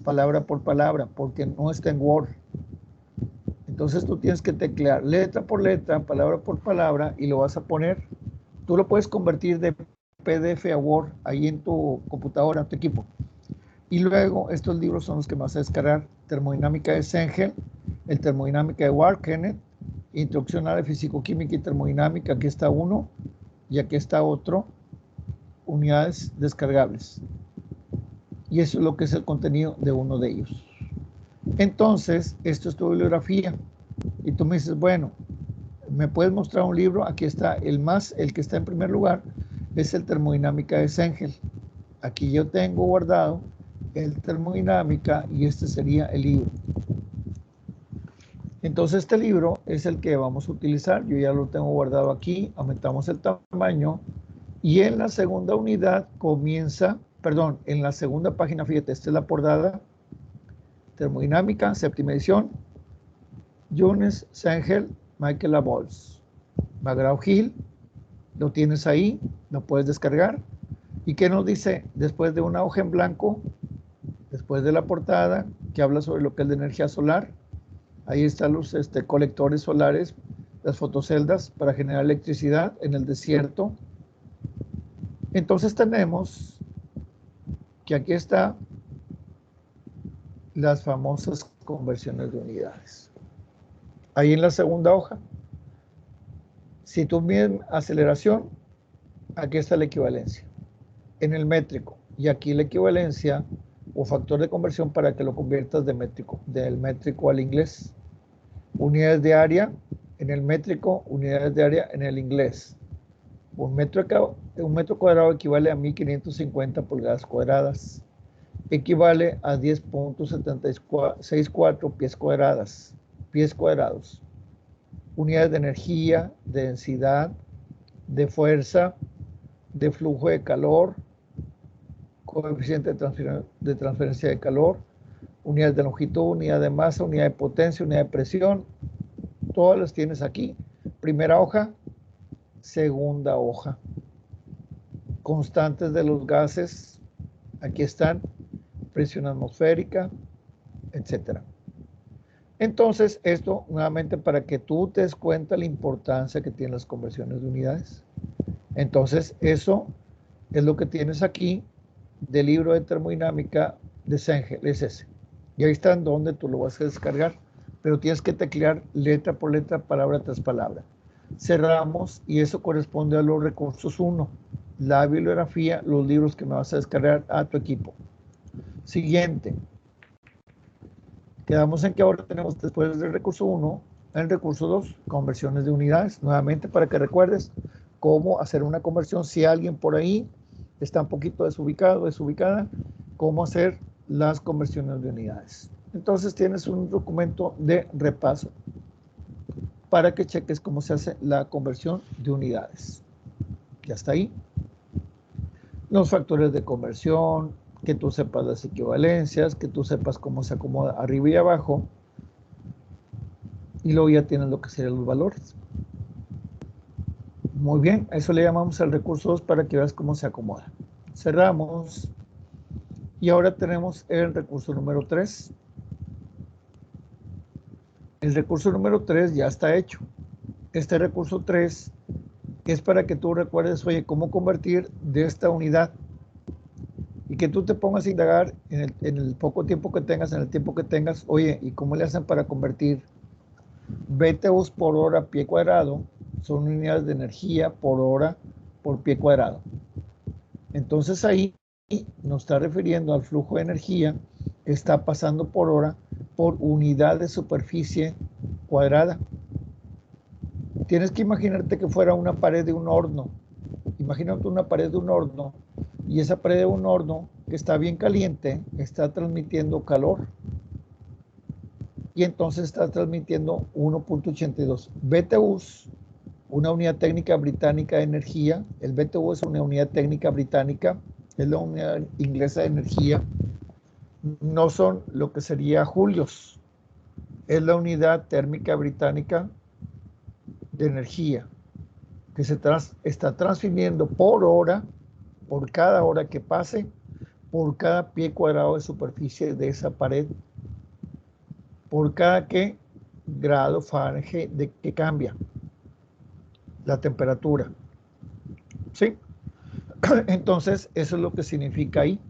palabra por palabra, porque no está en Word. Entonces tú tienes que teclear letra por letra, palabra por palabra, y lo vas a poner. Tú lo puedes convertir de PDF a Word ahí en tu computadora, en tu equipo. Y luego estos libros son los que vas a descargar. Termodinámica de Sengel, el termodinámica de Warkenet, Introducción a la físico-química y termodinámica, aquí está uno y aquí está otro, unidades descargables. Y eso es lo que es el contenido de uno de ellos. Entonces, esto es tu bibliografía. Y tú me dices, bueno, ¿me puedes mostrar un libro? Aquí está el que está en primer lugar, es el Termodinámica de Sengel. Aquí yo tengo guardado el Termodinámica y este sería el libro. Entonces este libro es el que vamos a utilizar. Yo ya lo tengo guardado aquí. Aumentamos el tamaño. Y en la segunda unidad comienza, perdón, en la segunda página, fíjate, esta es la portada. Termodinámica, séptima edición. Jones, Sengel, Michael Lavols. McGraw-Hill, lo tienes ahí, lo puedes descargar. ¿Y qué nos dice? Después de una hoja en blanco, después de la portada, que habla sobre lo que es la energía solar, ahí están los colectores solares, las fotoceldas para generar electricidad en el desierto. Entonces tenemos que aquí está las famosas conversiones de unidades. Ahí en la segunda hoja, si tú mides aceleración, aquí está la equivalencia. En el métrico, y aquí la equivalencia o factor de conversión para que lo conviertas de métrico, del métrico al inglés. Unidades de área en el métrico, unidades de área en el inglés. Un metro cuadrado equivale a 1550 pulgadas cuadradas. Equivale a 10.764 pies cuadrados. Unidades de energía, de densidad, de fuerza, de flujo de calor, coeficiente de transferencia de calor, unidades de longitud, unidad de masa, unidad de potencia, unidad de presión, todas las tienes aquí. Primera hoja, segunda hoja. Constantes de los gases, aquí están, presión atmosférica, etcétera. Entonces, esto nuevamente para que tú te des cuenta la importancia que tienen las conversiones de unidades. Entonces, eso es lo que tienes aquí del libro de termodinámica de Sengel, es ese. Y ahí está en donde tú lo vas a descargar, pero tienes que teclear letra por letra, palabra tras palabra. Cerramos y eso corresponde a los recursos 1, la bibliografía, los libros que me vas a descargar a tu equipo. Siguiente. Quedamos en que ahora tenemos, después del recurso 1, el recurso 2, conversiones de unidades. Nuevamente para que recuerdes cómo hacer una conversión si alguien por ahí está un poquito desubicado, desubicada, cómo hacer las conversiones de unidades. Entonces tienes un documento de repaso para que cheques cómo se hace la conversión de unidades. Ya está ahí. Los factores de conversión, que tú sepas las equivalencias, que tú sepas cómo se acomoda arriba y abajo. Y luego ya tienes lo que serían los valores. Muy bien, a eso le llamamos el recurso 2 para que veas cómo se acomoda. Cerramos. Y ahora tenemos el recurso número 3. El recurso número 3 ya está hecho. Este recurso 3 es para que tú recuerdes, oye, cómo convertir de esta unidad. Y que tú te pongas a indagar en el poco tiempo que tengas, en el tiempo que tengas, oye, ¿y cómo le hacen para convertir BTUs por hora pie cuadrado? Son unidades de energía por hora por pie cuadrado. Entonces ahí nos está refiriendo al flujo de energía que está pasando por hora por unidad de superficie cuadrada. Tienes que imaginarte que fuera una pared de un horno. Imagínate una pared de un horno y esa pared de un horno que está bien caliente está transmitiendo calor. Y entonces está transmitiendo 1.82 BTUs, una unidad técnica británica de energía. El BTU es una unidad técnica británica, es la unidad inglesa de energía. No son lo que sería julios, es la unidad térmica británica de energía que se está transfiriendo por hora, por cada hora que pase, por cada pie cuadrado de superficie de esa pared, por cada grado Fahrenheit de que cambia la temperatura. ¿Sí? Entonces, eso es lo que significa ahí.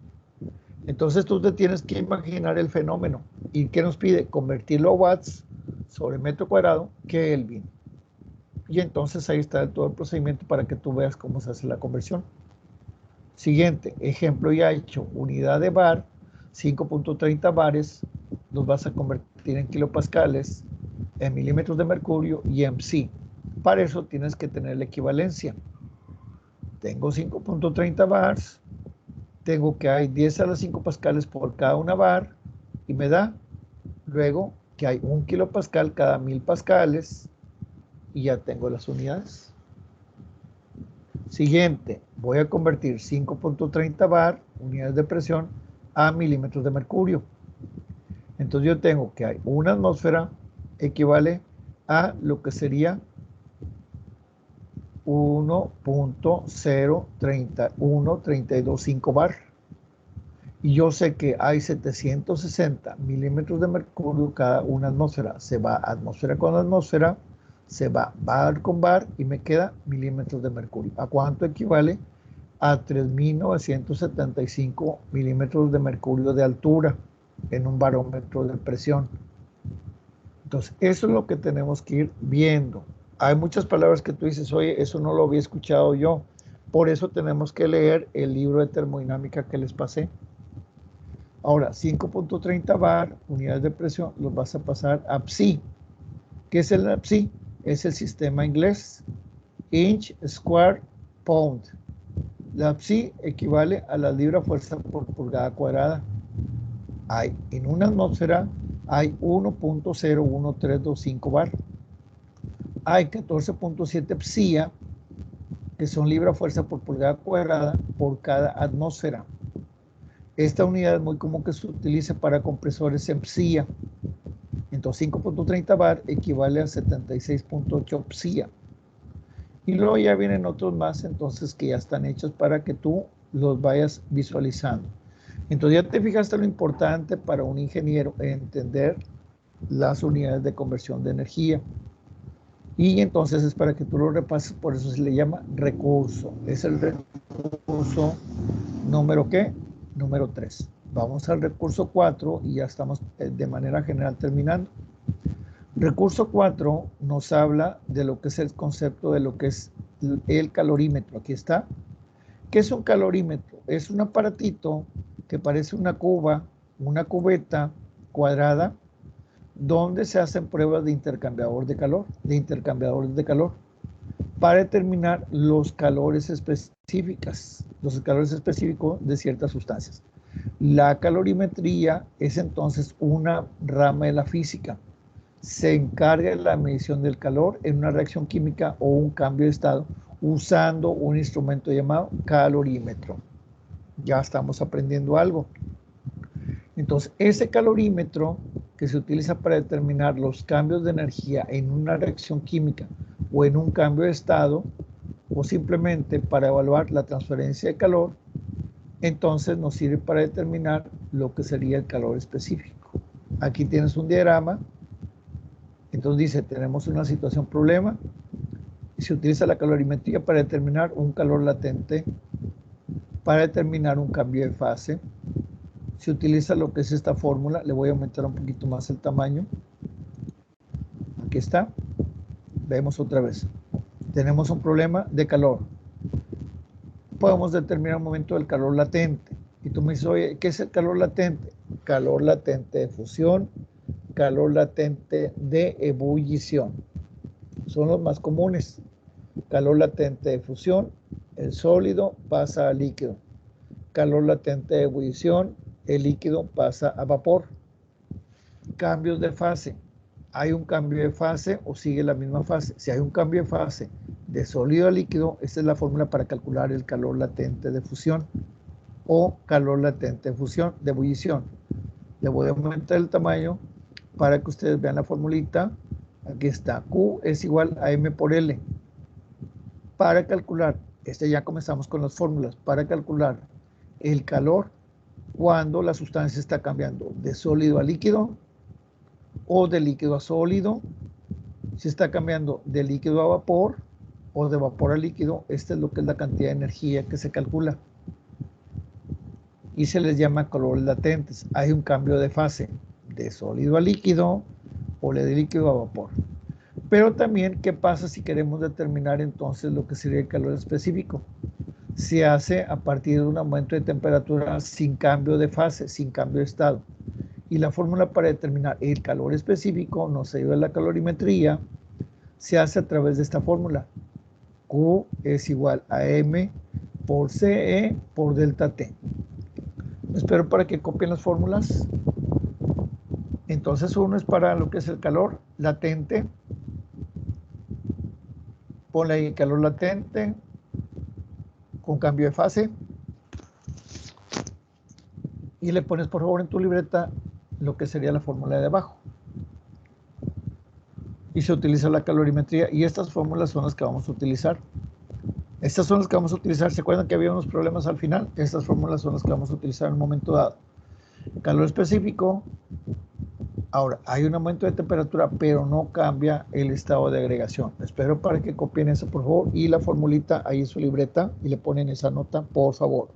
Entonces, tú te tienes que imaginar el fenómeno. ¿Y qué nos pide? Convertirlo a watts sobre metro cuadrado Kelvin. Y entonces ahí está todo el procedimiento para que tú veas cómo se hace la conversión. Siguiente, ejemplo ya hecho, unidad de bar, 5.30 bares, los vas a convertir en kilopascales, en milímetros de mercurio y en psi. Para eso tienes que tener la equivalencia. Tengo 5.30 bars, tengo que hay 10 a la 5 pascales por cada una bar y me da luego que hay 1 kilopascal cada 1000 pascales y ya tengo las unidades. Siguiente, voy a convertir 5.30 bar, unidades de presión, a milímetros de mercurio. Entonces yo tengo que hay una atmósfera equivale a lo que sería 1.031325 bar. Y yo sé que hay 760 milímetros de mercurio cada una atmósfera. Se va atmósfera con atmósfera, se va bar con bar y me queda milímetros de mercurio. ¿A cuánto equivale? A 3.975 milímetros de mercurio de altura en un barómetro de presión. Entonces, eso es lo que tenemos que ir viendo. Hay muchas palabras que tú dices, oye, eso no lo había escuchado yo. Por eso tenemos que leer el libro de termodinámica que les pasé. Ahora, 5.30 bar, unidades de presión, los vas a pasar a psi. ¿Qué es el psi? Es el sistema inglés. Inch, square, pound. La psi equivale a la libra fuerza por pulgada cuadrada. Hay, en una atmósfera hay 1.01325 bar. Hay 14.7 psia, que son libra fuerza por pulgada cuadrada por cada atmósfera. Esta unidad es muy común que se utilice para compresores en psia. Entonces 5.30 bar equivale a 76.8 psia. Y luego ya vienen otros más, entonces, que ya están hechos para que tú los vayas visualizando. Entonces ya te fijaste lo importante para un ingeniero entender las unidades de conversión de energía. Y entonces es para que tú lo repases, por eso se le llama recurso. Es el recurso número ¿qué? Número 3. Vamos al recurso 4 y ya estamos de manera general terminando. Recurso 4 nos habla de lo que es el concepto de lo que es el calorímetro. Aquí está. ¿Qué es un calorímetro? Es un aparatito que parece una cuba, una cubeta cuadrada, donde se hacen pruebas de intercambiadores de calor, para determinar los calores específicos de ciertas sustancias. La calorimetría es entonces una rama de la física. Se encarga de la medición del calor en una reacción química o un cambio de estado usando un instrumento llamado calorímetro. Ya estamos aprendiendo algo. Entonces, ese calorímetro que se utiliza para determinar los cambios de energía en una reacción química o en un cambio de estado, o simplemente para evaluar la transferencia de calor, entonces nos sirve para determinar lo que sería el calor específico. Aquí tienes un diagrama. Entonces dice, tenemos una situación problema y se utiliza la calorimetría para determinar un calor latente, para determinar un cambio de fase. Se utiliza lo que es esta fórmula. Le voy a aumentar un poquito más el tamaño. Aquí está. Vemos otra vez. Tenemos un problema de calor. Podemos determinar un momento del calor latente. Y tú me dices, oye, ¿qué es el calor latente? Calor latente de fusión, calor latente de ebullición. Son los más comunes. Calor latente de fusión, el sólido pasa a líquido. Calor latente de ebullición, el líquido pasa a vapor. Cambios de fase. ¿Hay un cambio de fase o sigue la misma fase? Si hay un cambio de fase de sólido a líquido, esta es la fórmula para calcular el calor latente de fusión o calor latente de fusión, de ebullición. Le voy a aumentar el tamaño para que ustedes vean la formulita. Aquí está. Q es igual a M por L. Para calcular, ya comenzamos con las fórmulas, para calcular el calor cuando la sustancia está cambiando de sólido a líquido o de líquido a sólido. Si está cambiando de líquido a vapor o de vapor a líquido, esta es lo que es la cantidad de energía que se calcula. Y se les llama calores latentes. Hay un cambio de fase de sólido a líquido o le de líquido a vapor. Pero también, ¿qué pasa si queremos determinar entonces lo que sería el calor específico? Se hace a partir de un aumento de temperatura sin cambio de fase, sin cambio de estado. Y la fórmula para determinar el calor específico, nos ayuda la calorimetría, se hace a través de esta fórmula. Q es igual a M por CE por delta T. Espero para que copien las fórmulas. Entonces uno es para lo que es el calor latente. Ponle ahí el calor latente con cambio de fase. Y le pones por favor en tu libreta lo que sería la fórmula de abajo. Y se utiliza la calorimetría y estas fórmulas son las que vamos a utilizar. Estas son las que vamos a utilizar. ¿Se acuerdan que había unos problemas al final? Estas fórmulas son las que vamos a utilizar en un momento dado. Calor específico. Ahora, hay un aumento de temperatura, pero no cambia el estado de agregación. Espero para que copien eso, por favor. Y la formulita ahí en su libreta y le ponen esa nota, por favor.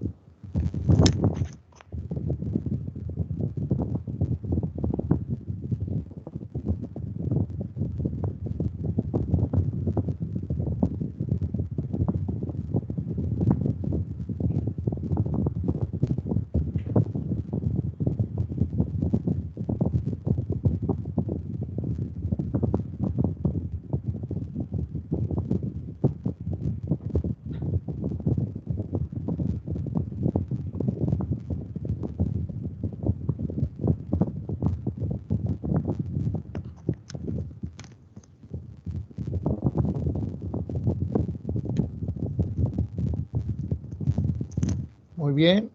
Muy bien,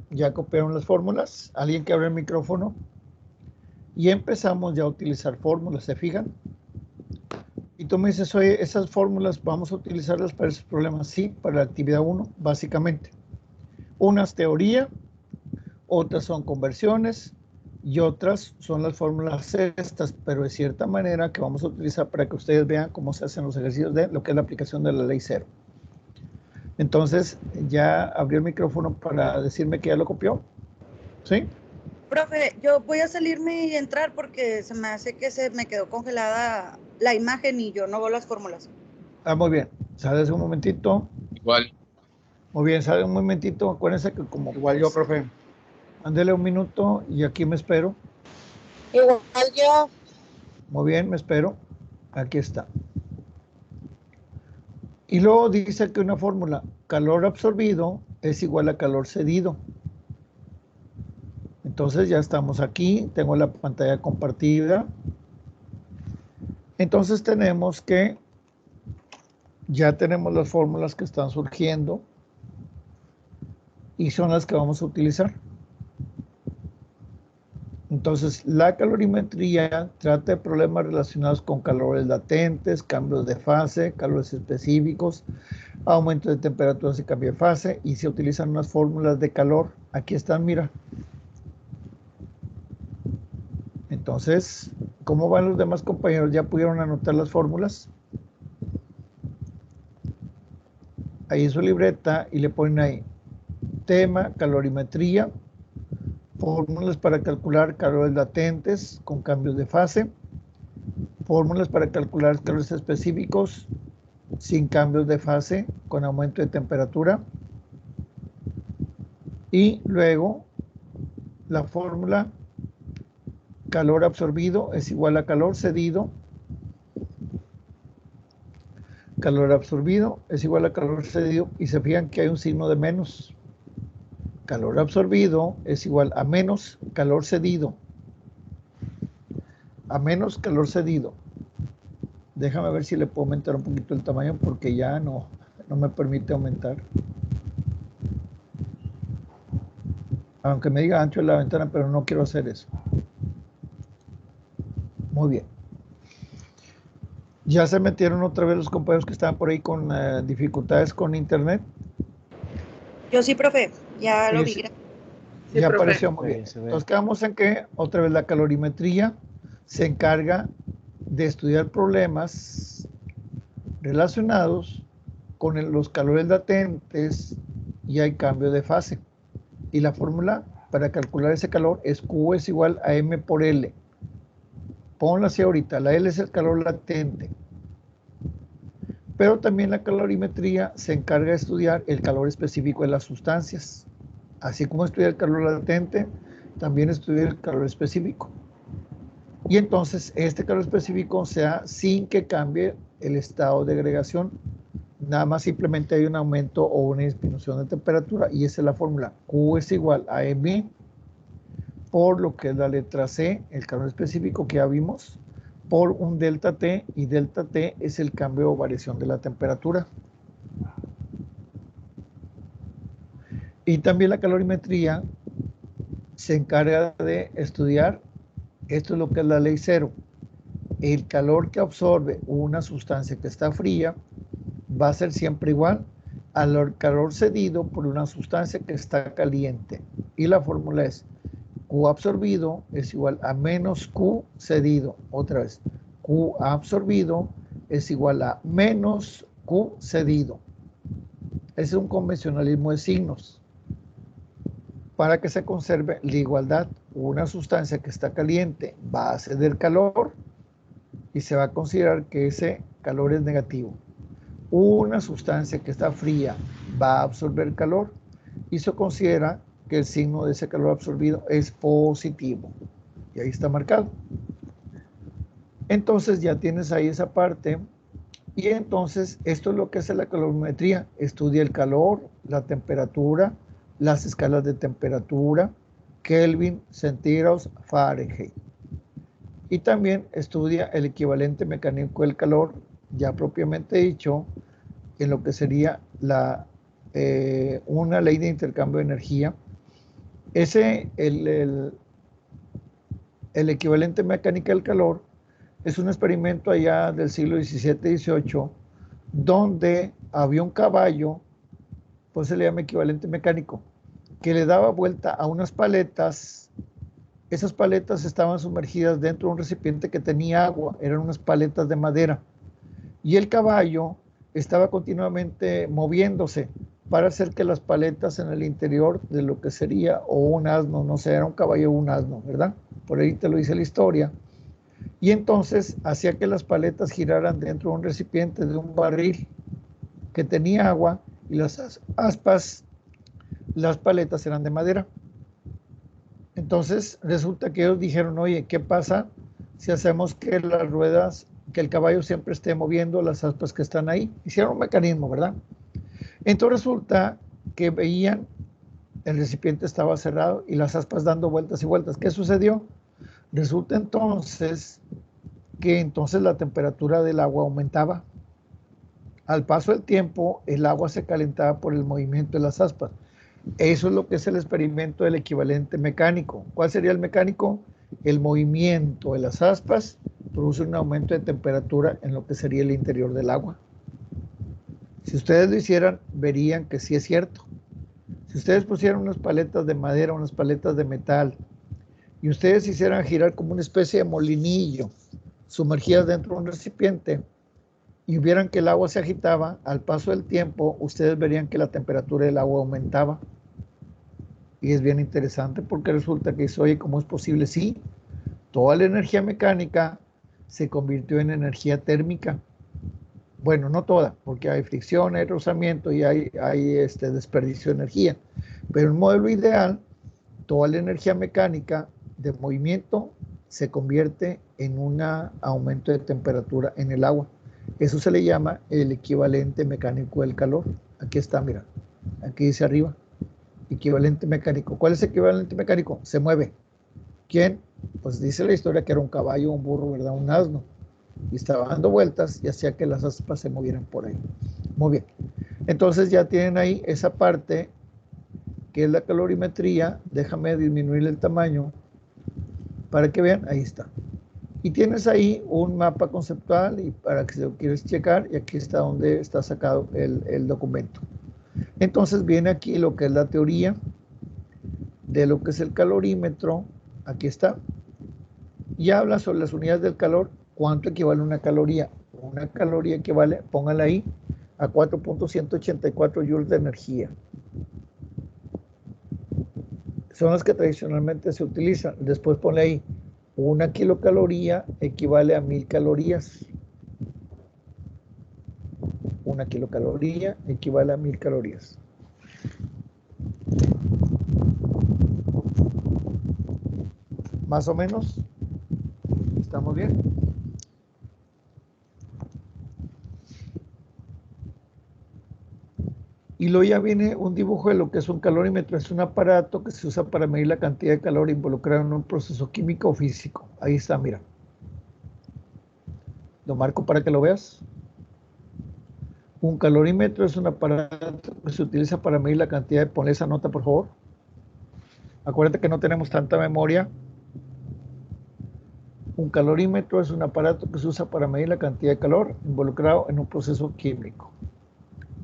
ya copiaron las fórmulas. ¿Alguien que abra el micrófono? Y empezamos ya a utilizar fórmulas, ¿se fijan? Y tú me dices, oye, esas fórmulas vamos a utilizarlas para esos problemas. Sí, para la actividad 1, básicamente. Unas teoría, otras son conversiones y otras son las fórmulas estas, pero de cierta manera que vamos a utilizar para que ustedes vean cómo se hacen los ejercicios de lo que es la aplicación de la ley cero. Entonces, ya abrió el micrófono para decirme que ya lo copió. ¿Sí? Profe, yo voy a salirme y entrar porque se me hace que se me quedó congelada la imagen y yo no veo las fórmulas. Ah, muy bien. Sales un momentito. Igual. Muy bien, sale un momentito. Acuérdense que como... Igual yo, profe. Ándele un minuto y aquí me espero. Igual yo. Muy bien, me espero. Aquí está. Y luego dice que una fórmula, calor absorbido es igual a calor cedido. Entonces ya estamos aquí, tengo la pantalla compartida. Entonces tenemos que, ya tenemos las fórmulas que están surgiendo y son las que vamos a utilizar. Entonces, la calorimetría trata de problemas relacionados con calores latentes, cambios de fase, calores específicos, aumento de temperaturas y cambio de fase, y se utilizan unas fórmulas de calor. Aquí están, mira. Entonces, ¿cómo van los demás compañeros? ¿Ya pudieron anotar las fórmulas? Ahí en su libreta y le ponen ahí tema, calorimetría, fórmulas para calcular calores latentes con cambios de fase, fórmulas para calcular calores específicos sin cambios de fase con aumento de temperatura, y luego la fórmula calor absorbido es igual a calor cedido. Calor absorbido es igual a calor cedido, y se fijan que hay un signo de menos. Calor absorbido es igual a menos calor cedido. A menos calor cedido. Déjame ver si le puedo aumentar un poquito el tamaño porque ya no me permite aumentar. Aunque me diga ancho en la ventana, pero no quiero hacer eso. Muy bien. ¿Ya se metieron otra vez los compañeros que estaban por ahí con dificultades con internet? Yo sí, profe, ya lo vi. Sí, Sí, ya profe. apareció muy bien. Entonces quedamos en que otra vez la calorimetría se encarga de estudiar problemas relacionados con los calores latentes y hay cambio de fase. Y la fórmula para calcular ese calor es Q es igual a M por L ponlo así ahorita, la L es el calor latente. Pero también la calorimetría se encarga de estudiar el calor específico de las sustancias. Así como estudia el calor latente, también estudia el calor específico. Y entonces este calor específico se da sin que cambie el estado de agregación. Nada más simplemente hay un aumento o una disminución de temperatura y esa es la fórmula. Q es igual a M por lo que es la letra C, el calor específico que ya vimos, por un delta T, y delta T es el cambio o variación de la temperatura. Y también la calorimetría se encarga de estudiar, esto es lo que es la ley cero, el calor que absorbe una sustancia que está fría va a ser siempre igual al calor cedido por una sustancia que está caliente. Y la fórmula es Q absorbido es igual a menos Q cedido. Otra vez, Q absorbido es igual a menos Q cedido. Ese es un convencionalismo de signos. Para que se conserve la igualdad, una sustancia que está caliente va a ceder calor y se va a considerar que ese calor es negativo. Una sustancia que está fría va a absorber calor y se considera que el signo de ese calor absorbido es positivo. Y ahí está marcado. Entonces ya tienes ahí esa parte. Y entonces esto es lo que hace la calorimetría. Estudia el calor, la temperatura, las escalas de temperatura, Kelvin, centígrados, Fahrenheit. Y también estudia el equivalente mecánico del calor, ya propiamente dicho, en lo que sería una ley de intercambio de energía. El equivalente mecánica del calor es un experimento allá del siglo XVII-XVIII, donde había un caballo, pues se le llama equivalente mecánico, que le daba vuelta a unas paletas. Esas paletas estaban sumergidas dentro de un recipiente que tenía agua, eran unas paletas de madera. Y el caballo estaba continuamente moviéndose para hacer que las paletas en el interior de lo que sería, o un asno, no sé, era un caballo o un asno, ¿verdad? Por ahí te lo dice la historia. Y entonces hacía que las paletas giraran dentro de un recipiente, de un barril que tenía agua, y las aspas, las paletas eran de madera. Entonces resulta que ellos dijeron, oye, ¿qué pasa si hacemos que las ruedas, que el caballo siempre esté moviendo las aspas que están ahí? Hicieron un mecanismo, ¿verdad? Entonces resulta que veían, el recipiente estaba cerrado y las aspas dando vueltas y vueltas. ¿Qué sucedió? Resulta entonces que entonces la temperatura del agua aumentaba. Al paso del tiempo, el agua se calentaba por el movimiento de las aspas. Eso es lo que es el experimento del equivalente mecánico. ¿Cuál sería el mecánico? El movimiento de las aspas produce un aumento de temperatura en lo que sería el interior del agua. Si ustedes lo hicieran, verían que sí es cierto. Si ustedes pusieran unas paletas de madera, unas paletas de metal, y ustedes hicieran girar como una especie de molinillo, sumergidas dentro de un recipiente, y vieran que el agua se agitaba, al paso del tiempo, ustedes verían que la temperatura del agua aumentaba. Y es bien interesante porque resulta que oye, ¿cómo es posible? Sí, toda la energía mecánica se convirtió en energía térmica. Bueno, no toda, porque hay fricción, hay rozamiento y hay desperdicio de energía. Pero en un modelo ideal, toda la energía mecánica de movimiento se convierte en un aumento de temperatura en el agua. Eso se le llama el equivalente mecánico del calor. Aquí está, mira, aquí dice arriba, equivalente mecánico. ¿Cuál es el equivalente mecánico? Se mueve. ¿Quién? Pues dice la historia que era un caballo, un burro, ¿verdad? Un asno. Y estaba dando vueltas y hacía que las aspas se movieran por ahí. Muy bien. Entonces ya tienen ahí esa parte que es la calorimetría. Déjame disminuir el tamaño para que vean. Ahí está. Y tienes ahí un mapa conceptual y para que si lo quieres checar, y aquí está donde está sacado el documento. Entonces viene aquí lo que es la teoría de lo que es el calorímetro. Aquí está. Y habla sobre las unidades del calor. ¿Cuánto equivale una caloría? Una caloría equivale, póngala ahí, a 4.184 joules de energía. Son las que tradicionalmente se utilizan. Después ponle ahí Una kilocaloría equivale a 1000 calorías. Una kilocaloría equivale a 1000 calorías. Más o menos. ¿Estamos bien? Y luego ya viene un dibujo de lo que es un calorímetro. Es un aparato que se usa para medir la cantidad de calor involucrada en un proceso químico o físico. Ahí está, mira. Lo marco para que lo veas. Un calorímetro es un aparato que se utiliza para medir la cantidad de... Ponle esa nota, por favor. Acuérdate que no tenemos tanta memoria. Un calorímetro es un aparato que se usa para medir la cantidad de calor involucrado en un proceso químico.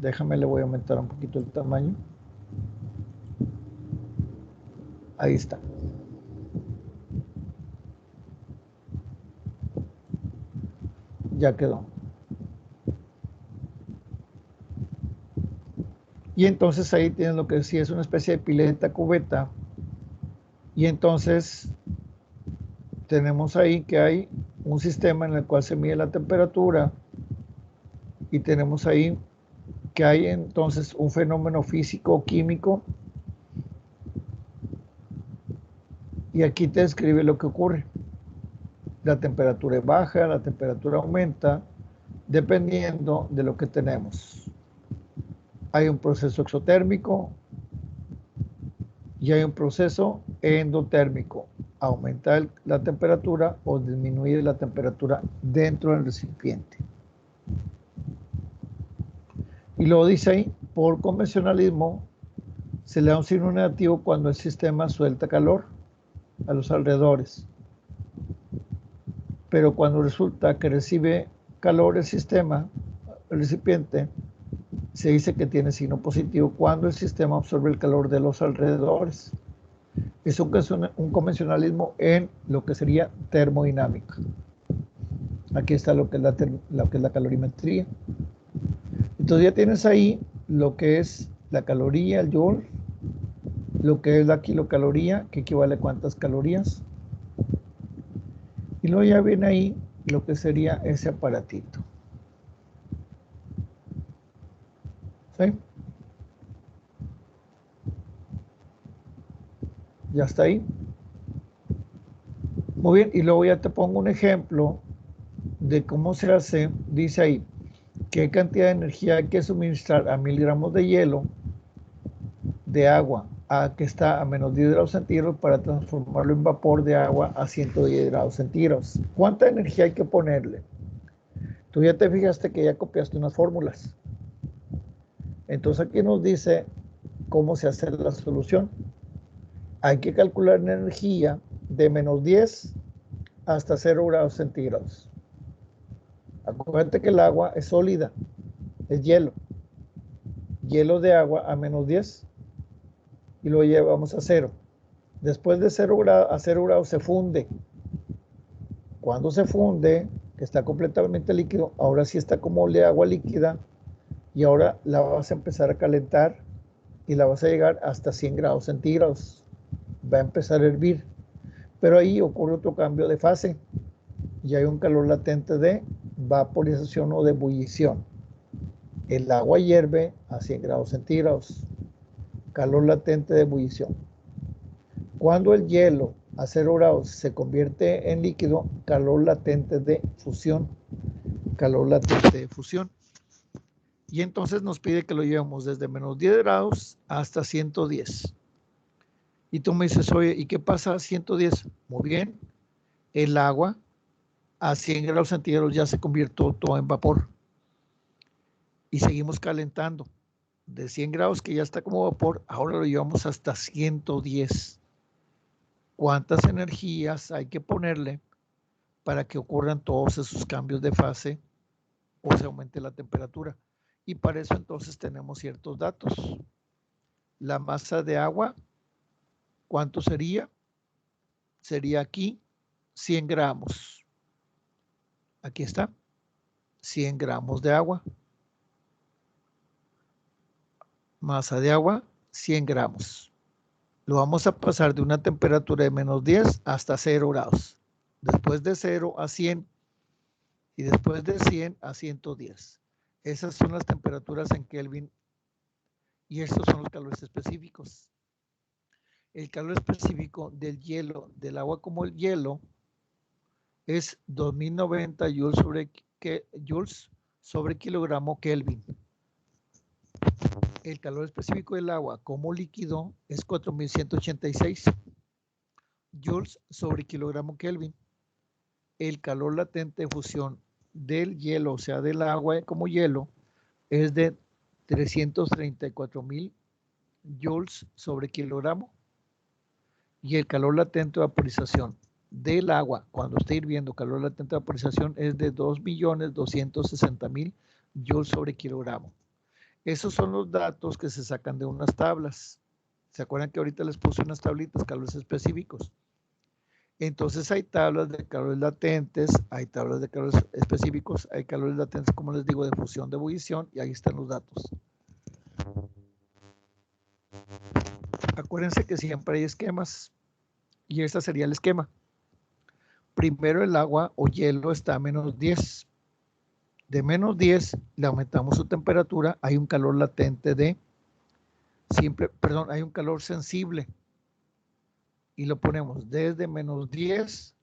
Déjame, le voy a aumentar un poquito el tamaño. Ahí está. Ya quedó. Y entonces ahí tienes lo que decía, es una especie de pileta, cubeta. Y entonces tenemos ahí que hay un sistema en el cual se mide la temperatura. Y tenemos ahí que hay entonces un fenómeno físico o químico. Y aquí te describe lo que ocurre. La temperatura es baja, la temperatura aumenta, dependiendo de lo que tenemos. Hay un proceso exotérmico y hay un proceso endotérmico. Aumentar la temperatura o disminuir la temperatura dentro del recipiente. Y luego dice ahí, por convencionalismo, se le da un signo negativo cuando el sistema suelta calor a los alrededores. Pero cuando resulta que recibe calor el sistema, el recipiente, se dice que tiene signo positivo cuando el sistema absorbe el calor de los alrededores. Es un convencionalismo en lo que sería termodinámica. Aquí está lo que es la calorimetría. Entonces ya tienes ahí lo que es la caloría, el joule, lo que es la kilocaloría, que equivale a cuántas calorías. Y luego ya viene ahí lo que sería ese aparatito. ¿Sí? Ya está ahí. Muy bien, y luego ya te pongo un ejemplo de cómo se hace. Dice ahí, qué cantidad de energía hay que suministrar a 1000 gramos de hielo, de agua, que está a menos 10 grados centígrados para transformarlo en vapor de agua a 110 grados centígrados. ¿Cuánta energía hay que ponerle? Tú ya te fijaste que ya copiaste unas fórmulas. Entonces aquí nos dice cómo se hace la solución. Hay que calcular la energía de menos 10 hasta 0 grados centígrados. Acuérdate que el agua es sólida, es hielo. Hielo de agua a menos 10 y lo llevamos a 0. Después de 0 grados, a 0 grados se funde. Cuando se funde, que está completamente líquido, ahora sí está como de agua líquida y ahora la vas a empezar a calentar y la vas a llegar hasta 100 grados centígrados. Va a empezar a hervir, pero ahí ocurre otro cambio de fase y hay un calor latente de vaporización o de ebullición. El agua hierve a 100 grados centígrados, calor latente de ebullición. Cuando el hielo a 0 grados se convierte en líquido, calor latente de fusión, calor latente de fusión. Y entonces nos pide que lo llevemos desde menos 10 grados hasta 110. Y tú me dices, oye, ¿y qué pasa a 110? Muy bien, el agua a 100 grados centígrados ya se convirtió todo en vapor. Y seguimos calentando. De 100 grados que ya está como vapor, ahora lo llevamos hasta 110. ¿Cuántas energías hay que ponerle para que ocurran todos esos cambios de fase o se aumente la temperatura? Y para eso entonces tenemos ciertos datos. La masa de agua, ¿cuánto sería? Sería aquí 100 gramos. Aquí está, 100 gramos de agua. Masa de agua, 100 gramos. Lo vamos a pasar de una temperatura de menos 10 hasta 0 grados. después de 0 a 100 y después de 100 a 110. Esas son las temperaturas en Kelvin y estos son los calores específicos. El calor específico del hielo, del agua como el hielo, es 2090 joules sobre kilogramo Kelvin. El calor específico del agua como líquido es 4186 joules sobre kilogramo Kelvin. El calor latente de fusión del hielo, o sea, del agua como hielo, es de 334.000 joules sobre kilogramo. Y el calor latente de vaporización del agua, cuando esté hirviendo, calor latente de vaporización es de 2.260.000 joules sobre kilogramo. Esos son los datos que se sacan de unas tablas. ¿Se acuerdan que ahorita les puse unas tablitas, calores específicos? Entonces hay tablas de calores latentes, hay tablas de calores específicos, hay calores latentes, como les digo, de fusión, de ebullición, y ahí están los datos. Acuérdense que siempre hay esquemas, y este sería el esquema. Primero el agua o hielo está a menos 10. De menos 10 le aumentamos su temperatura, hay un calor latente de, hay un calor sensible. Y lo ponemos desde menos 10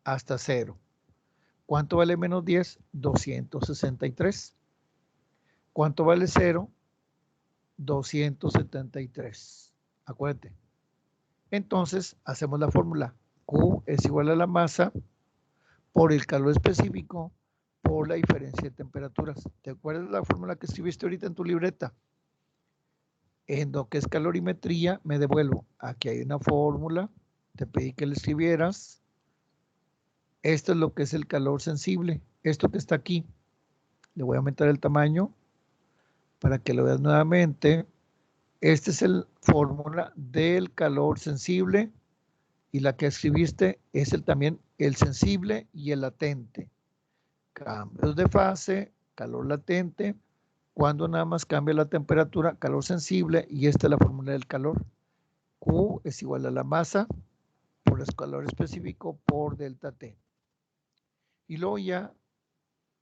hasta 0. ¿Cuánto vale menos 10? 263. ¿Cuánto vale 0? 273. Acuérdate. Entonces, hacemos la fórmula. Q es igual a la masa por el calor específico por la diferencia de temperaturas. ¿Te acuerdas la fórmula que escribiste ahorita en tu libreta? En lo que es calorimetría, me devuelvo. Aquí hay una fórmula. Te pedí que la escribieras. Esto es lo que es el calor sensible. Esto que está aquí. Le voy a aumentar el tamaño para que lo veas nuevamente. Este es el fórmula del calor sensible y la que escribiste es también el sensible y el latente. Cambios de fase, calor latente, cuando nada más cambia la temperatura, calor sensible, y esta es la fórmula del calor. Q es igual a la masa por el calor específico por delta T. Y luego ya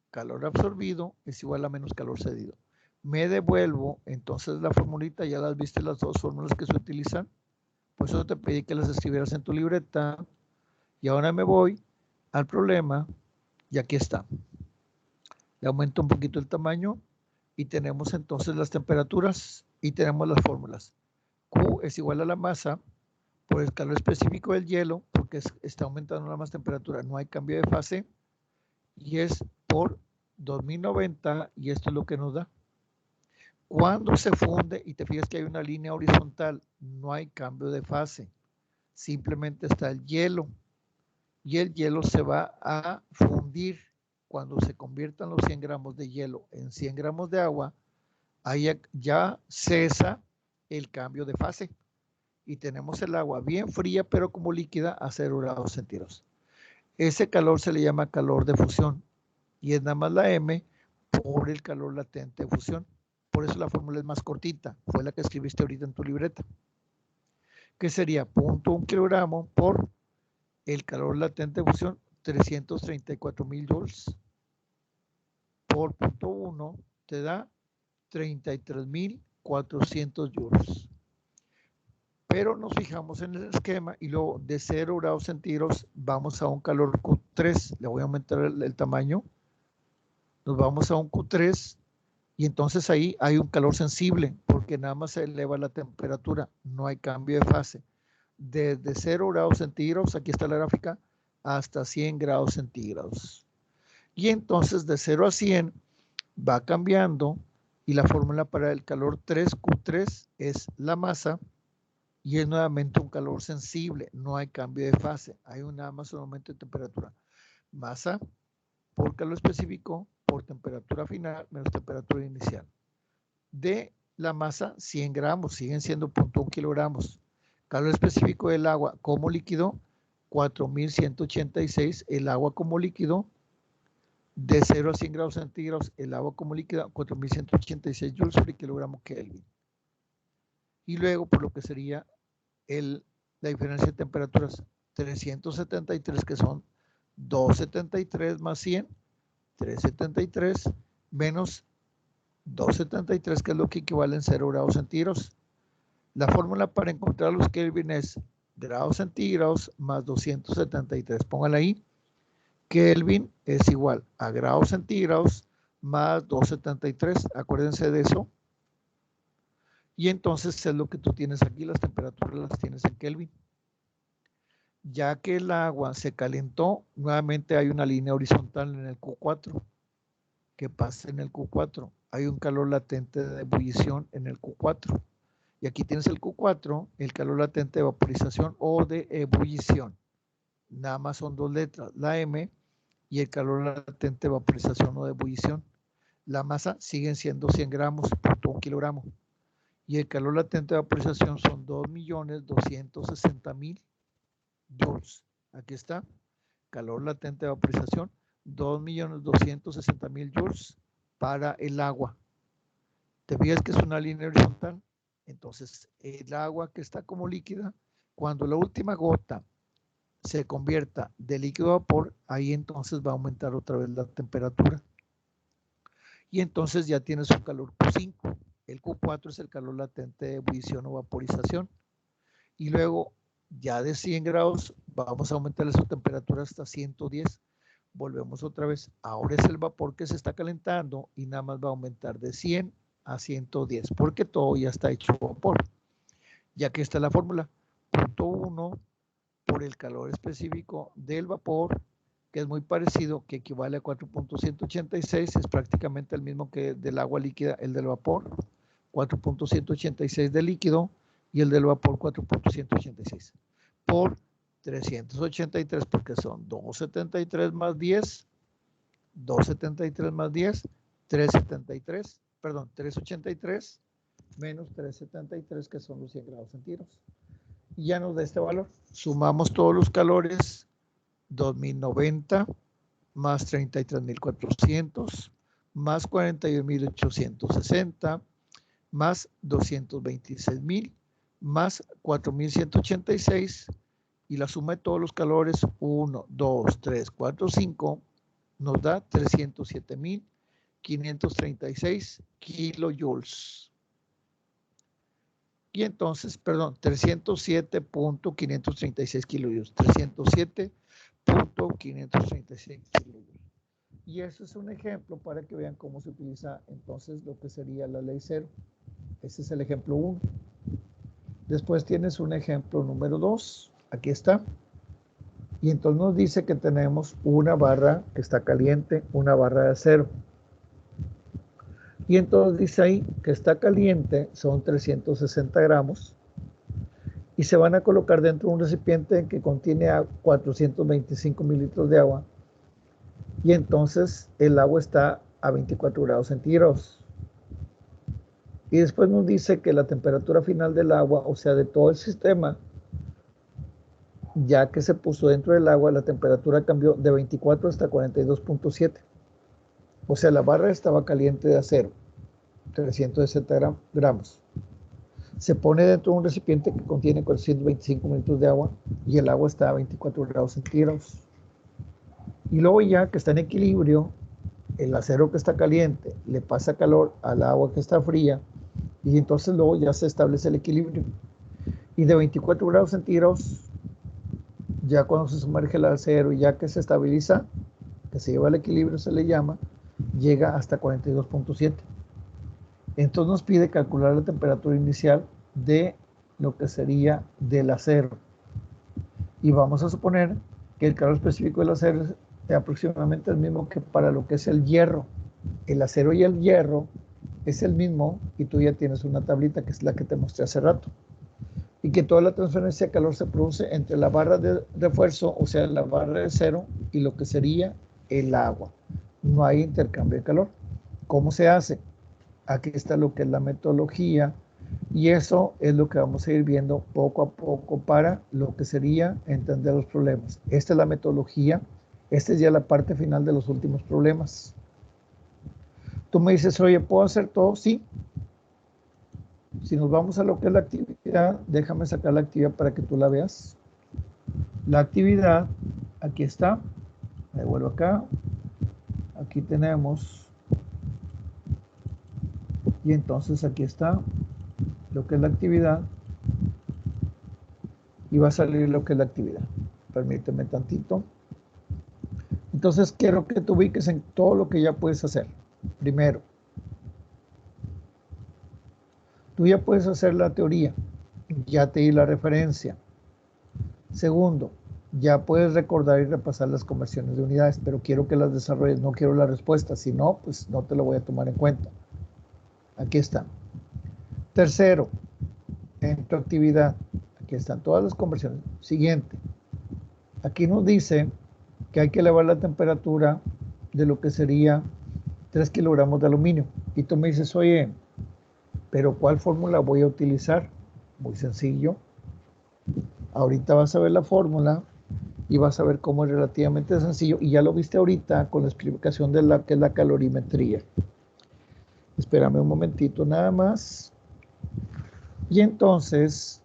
calor absorbido es igual a menos calor cedido. Me devuelvo, entonces la formulita, ya las viste las dos fórmulas que se utilizan, por eso te pedí que las escribieras en tu libreta, y ahora me voy al problema, y aquí está. Le aumento un poquito el tamaño, y tenemos entonces las temperaturas, y tenemos las fórmulas. Q es igual a la masa, por el calor específico del hielo, porque está aumentando la más temperatura, no hay cambio de fase, y es por 2090, y esto es lo que nos da. Cuando se funde, y te fijas que hay una línea horizontal, no hay cambio de fase, simplemente está el hielo, y el hielo se va a fundir. Cuando se conviertan los 100 gramos de hielo en 100 gramos de agua, ahí ya cesa el cambio de fase, y tenemos el agua bien fría, pero como líquida a 0 grados centígrados. Ese calor se le llama calor de fusión, y es nada más la M por el calor latente de fusión. Por eso la fórmula es más cortita, fue la que escribiste ahorita en tu libreta, que sería 0.1 kilogramo por el calor latente de fusión, 334.000 joules, por 0.1 te da 33.400 joules. Pero nos fijamos en el esquema y luego de 0 grados centígrados vamos a un calor Q3, le voy a aumentar el tamaño, nos vamos a un Q3, y entonces ahí hay un calor sensible porque nada más se eleva la temperatura, no hay cambio de fase. Desde 0 grados centígrados, aquí está la gráfica, hasta 100 grados centígrados. Y entonces de 0 a 100 va cambiando, y la fórmula para el calor 3Q3 es la masa, y es nuevamente un calor sensible, no hay cambio de fase, hay nada más un aumento de temperatura. Masa por calor específico por temperatura final menos temperatura inicial. De la masa, 100 gramos, siguen siendo 0.1 kilogramos. Calor específico del agua como líquido, 4.186, el agua como líquido. De 0 a 100 grados centígrados, el agua como líquido, 4.186 joules por kilogramo Kelvin. Y luego, por lo que sería la diferencia de temperaturas, 373, que son 273 más 100, 373, menos 273, que es lo que equivale en 0 grados centígrados. La fórmula para encontrar los Kelvin es grados centígrados más 273. Póngala ahí. Kelvin es igual a grados centígrados más 273. Acuérdense de eso. Y entonces es lo que tú tienes aquí. Las temperaturas las tienes en Kelvin. Ya que el agua se calentó, nuevamente hay una línea horizontal en el Q4. ¿Qué pasa en el Q4? Hay un calor latente de ebullición en el Q4. Y aquí tienes el Q4, el calor latente de vaporización o de ebullición. Nada más son dos letras, la M y el calor latente de vaporización o de ebullición. La masa siguen siendo 100 gramos por todo un kilogramo. Y el calor latente de vaporización son 2.260.000 joules. Aquí está, calor latente de vaporización, 2.260.000 joules para el agua. ¿Te fijas que es una línea horizontal? Entonces, el agua que está como líquida, cuando la última gota se convierta de líquido a vapor, ahí entonces va a aumentar otra vez la temperatura. Y entonces ya tienes un calor Q5. El Q4 es el calor latente de ebullición o vaporización. Y luego, ya de 100 grados, vamos a aumentar su temperatura hasta 110. Volvemos otra vez. Ahora es el vapor que se está calentando y nada más va a aumentar de 100 a 110, porque todo ya está hecho vapor. Ya que está la fórmula, punto 1 por el calor específico del vapor, que es muy parecido, que equivale a 4.186, es prácticamente el mismo que del agua líquida, el del vapor, 4.186 del líquido, y el del vapor 4.186, por 383, porque son 273 más 10, 273 más 10, 373, perdón, 383 menos 373, que son los 100 grados centígrados. Y ya nos da este valor. Sumamos todos los calores, 2090 más 33.400 más 41.860 más 226.000 más 4.186, y la suma de todos los calores, 1, 2, 3, 4, 5, nos da 307.536 kilojoules. Y entonces, perdón, 307.536 kilojoules. 307.536 kilojoules. Y eso es un ejemplo para que vean cómo se utiliza entonces lo que sería la ley cero. Ese es el ejemplo 1. Después tienes un ejemplo número 2. Aquí está. Y entonces nos dice que tenemos una barra que está caliente, una barra de acero. Y entonces dice ahí que está caliente, son 360 gramos. Y se van a colocar dentro de un recipiente que contiene 425 mililitros de agua. Y entonces el agua está a 24 grados centígrados. Y después nos dice que la temperatura final del agua, o sea, de todo el sistema, ya que se puso dentro del agua, la temperatura cambió de 24 hasta 42.7. O sea, la barra estaba caliente de acero, 360 gramos. Se pone dentro de un recipiente que contiene 425 mililitros de agua y el agua está a 24 grados centígrados. Y luego ya que está en equilibrio, el acero que está caliente le pasa calor al agua que está fría y entonces luego ya se establece el equilibrio. Y de 24 grados centígrados, ya cuando se sumerge el acero y ya que se estabiliza, que se lleva al equilibrio, se le llama, llega hasta 42.7. Entonces nos pide calcular la temperatura inicial de lo que sería del acero. Y vamos a suponer que el calor específico del acero es aproximadamente el mismo que para lo que es el hierro. El acero y el hierro es el mismo y tú ya tienes una tablita que es la que te mostré hace rato. Y que toda la transferencia de calor se produce entre la barra de refuerzo, o sea, la barra de cero, y lo que sería el agua. No hay intercambio de calor. ¿Cómo se hace? Aquí está lo que es la metodología y eso es lo que vamos a ir viendo poco a poco para lo que sería entender los problemas. Esta es la metodología, esta es ya la parte final de los últimos problemas. Tú me dices, oye, ¿puedo hacer todo? Sí. Si nos vamos a lo que es la actividad, déjame sacar la actividad para que tú la veas. la actividad, aquí está, me vuelvo acá, aquí tenemos, y entonces aquí está lo que es la actividad, y va a salir lo que es la actividad. Permíteme tantito. Entonces quiero que te ubiques en todo lo que ya puedes hacer. Primero, tú ya puedes hacer la teoría, ya te di la referencia. Segundo, ya puedes recordar y repasar las conversiones de unidades, pero quiero que las desarrolles, no quiero la respuesta, si no, pues no te lo voy a tomar en cuenta. Aquí está. Tercero, en tu actividad, aquí están todas las conversiones. Siguiente, aquí nos dice que hay que elevar la temperatura de lo que sería 3 kilogramos de aluminio. Y tú me dices, oye, pero ¿cuál fórmula voy a utilizar? Muy sencillo. Ahorita vas a ver la fórmula y vas a ver cómo es relativamente sencillo. Y ya lo viste ahorita con la explicación de la que es la calorimetría. Espérame un momentito nada más. Y entonces,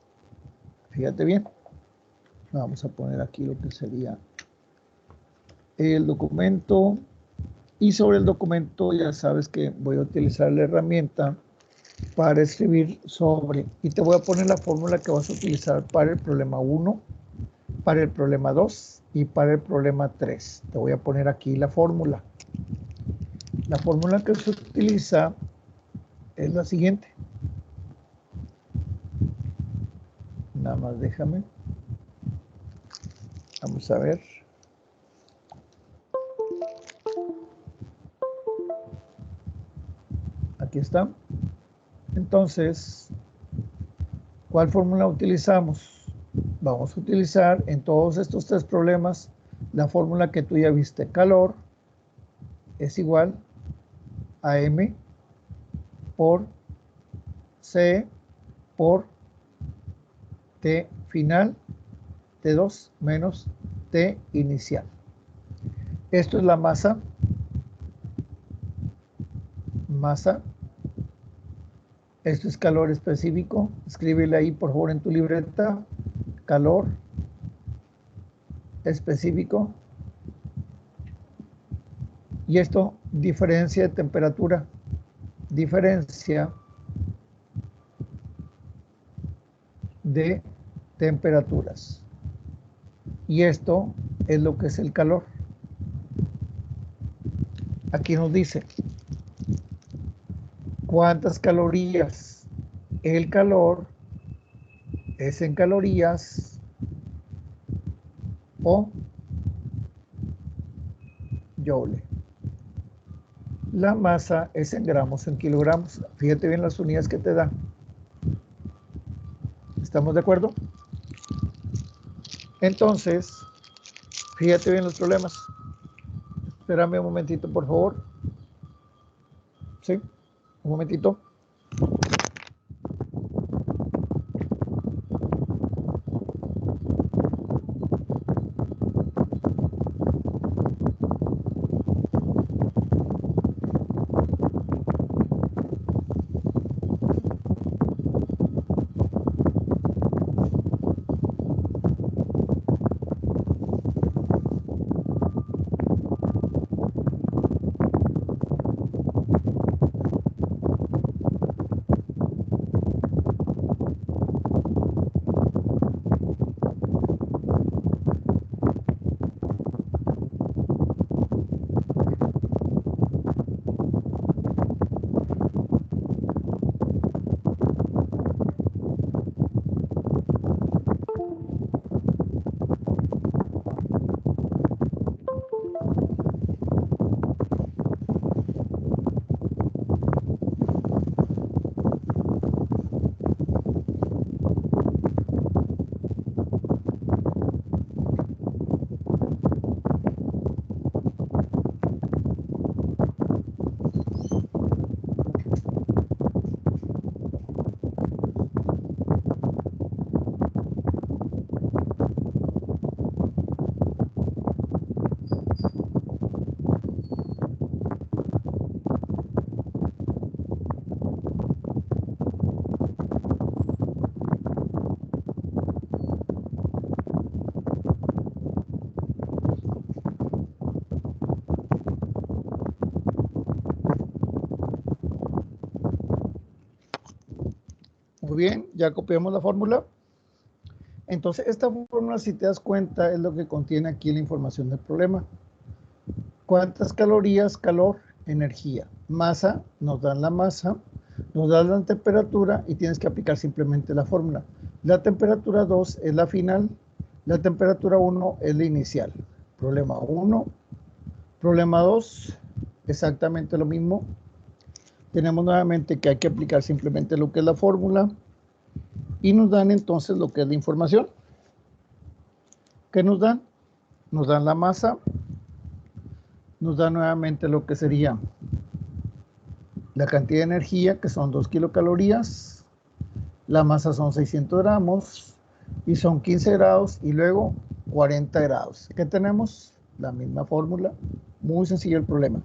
fíjate bien. Vamos a poner aquí lo que sería el documento. Y sobre el documento ya sabes que voy a utilizar la herramienta para escribir sobre. Y te voy a poner la fórmula que vas a utilizar para el problema 1, para el problema 2 y para el problema 3. Te voy a poner aquí la fórmula. La fórmula que se utiliza es la siguiente. Nada más déjame. Vamos a ver. Aquí está. Entonces, ¿cuál fórmula utilizamos? Vamos a utilizar en todos estos tres problemas la fórmula que tú ya viste. Calor es igual a M por C por T final, T2 menos T inicial. Esto es la masa. Masa. Esto es calor específico. Escríbele ahí, por favor, en tu libreta. Calor específico. Y esto, diferencia de temperatura. Diferencia de temperaturas. Y esto es lo que es el calor. Aquí nos dice cuántas calorías. El calor es en calorías o joule. La masa es en gramos, en kilogramos. Fíjate bien las unidades que te da. ¿Estamos de acuerdo? Entonces, fíjate bien los problemas. Espérame un momentito, por favor. ¿Sí? Un momentito. bien, ya copiamos la fórmula. Entonces, esta fórmula, si te das cuenta, es lo que contiene aquí la información del problema. ¿Cuántas calorías? Calor, energía. Masa, nos dan la masa, nos dan la temperatura y tienes que aplicar simplemente la fórmula. La temperatura 2 es la final, la temperatura 1 es la inicial. Problema 1, problema 2, exactamente lo mismo. Tenemos nuevamente que hay que aplicar simplemente lo que es la fórmula y nos dan entonces lo que es la información. ¿Qué nos dan? Nos dan la masa, nos dan nuevamente lo que sería la cantidad de energía, que son 2 kilocalorías, la masa son 600 gramos y son 15 grados y luego 40 grados. ¿Qué tenemos? La misma fórmula, muy sencillo el problema.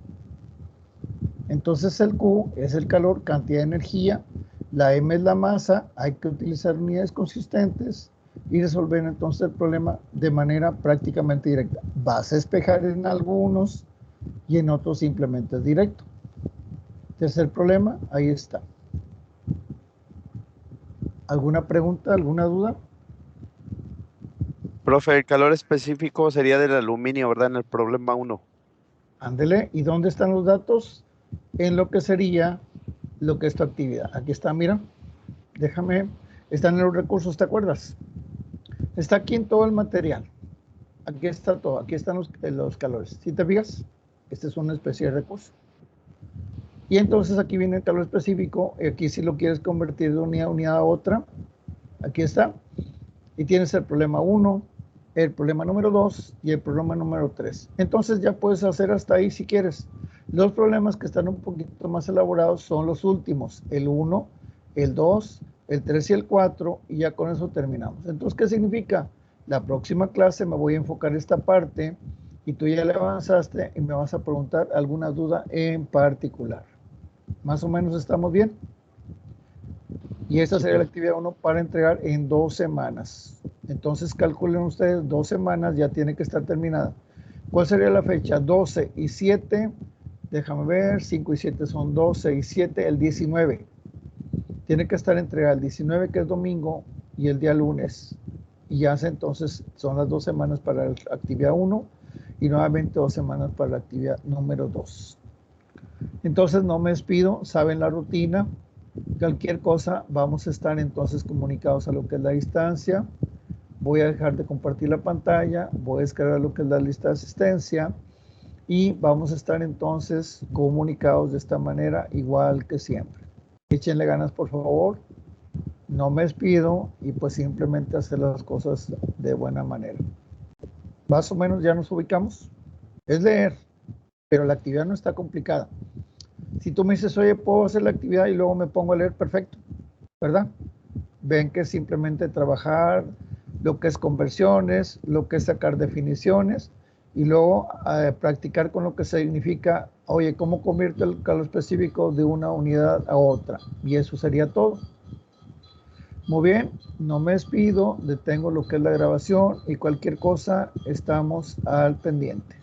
Entonces el Q es el calor, cantidad de energía, la M es la masa, hay que utilizar unidades consistentes y resolver entonces el problema de manera prácticamente directa. Vas a espejar en algunos y en otros simplemente es directo. Tercer problema, ahí está. ¿Alguna pregunta, alguna duda? Profe, el calor específico sería del aluminio, ¿verdad? En el problema 1. Ándele, ¿y dónde están los datos? En lo que sería lo que es tu actividad. Aquí está, mira, déjame, están en los recursos, ¿te acuerdas? Está aquí en todo el material. Aquí está todo, aquí están los calores. ¿Sí te fijas? Este es una especie de recurso. Y entonces aquí viene el calor específico, y aquí si lo quieres convertir de unidad a otra, aquí está. Y tienes el problema 1, el problema número 2 y el problema número 3. Entonces ya puedes hacer hasta ahí si quieres. Los problemas que están un poquito más elaborados son los últimos, el 1, el 2, el 3 y el 4, y ya con eso terminamos. Entonces, ¿qué significa? La próxima clase me voy a enfocar esta parte y tú ya le avanzaste y me vas a preguntar alguna duda en particular. ¿Más o menos estamos bien? Y esta sería la actividad 1 para entregar en 2 semanas. Entonces calculen ustedes, 2 semanas ya tiene que estar terminada. ¿Cuál sería la fecha? 12 y 7. Déjame ver, 5 y 7 son 12 y 7, el 19. Tiene que estar entregada el 19, que es domingo, y el día lunes. Y ya entonces son las 2 semanas para la actividad 1 y nuevamente 2 semanas para la actividad número 2. Entonces no me despido, saben la rutina. Cualquier cosa, vamos a estar entonces comunicados a lo que es la distancia. Voy a dejar de compartir la pantalla, voy a descargar lo que es la lista de asistencia y vamos a estar entonces comunicados de esta manera, igual que siempre. Échenle ganas, por favor. No me despido y pues simplemente hacer las cosas de buena manera. Más o menos ya nos ubicamos. Es leer, pero la actividad no está complicada. Si tú me dices, oye, puedo hacer la actividad y luego me pongo a leer, perfecto, ¿verdad? Ven que es simplemente trabajar lo que es conversiones, lo que es sacar definiciones y luego practicar con lo que significa, oye, ¿cómo convierto el calor específico de una unidad a otra? Y eso sería todo. Muy bien, no me despido, detengo lo que es la grabación y cualquier cosa estamos al pendiente.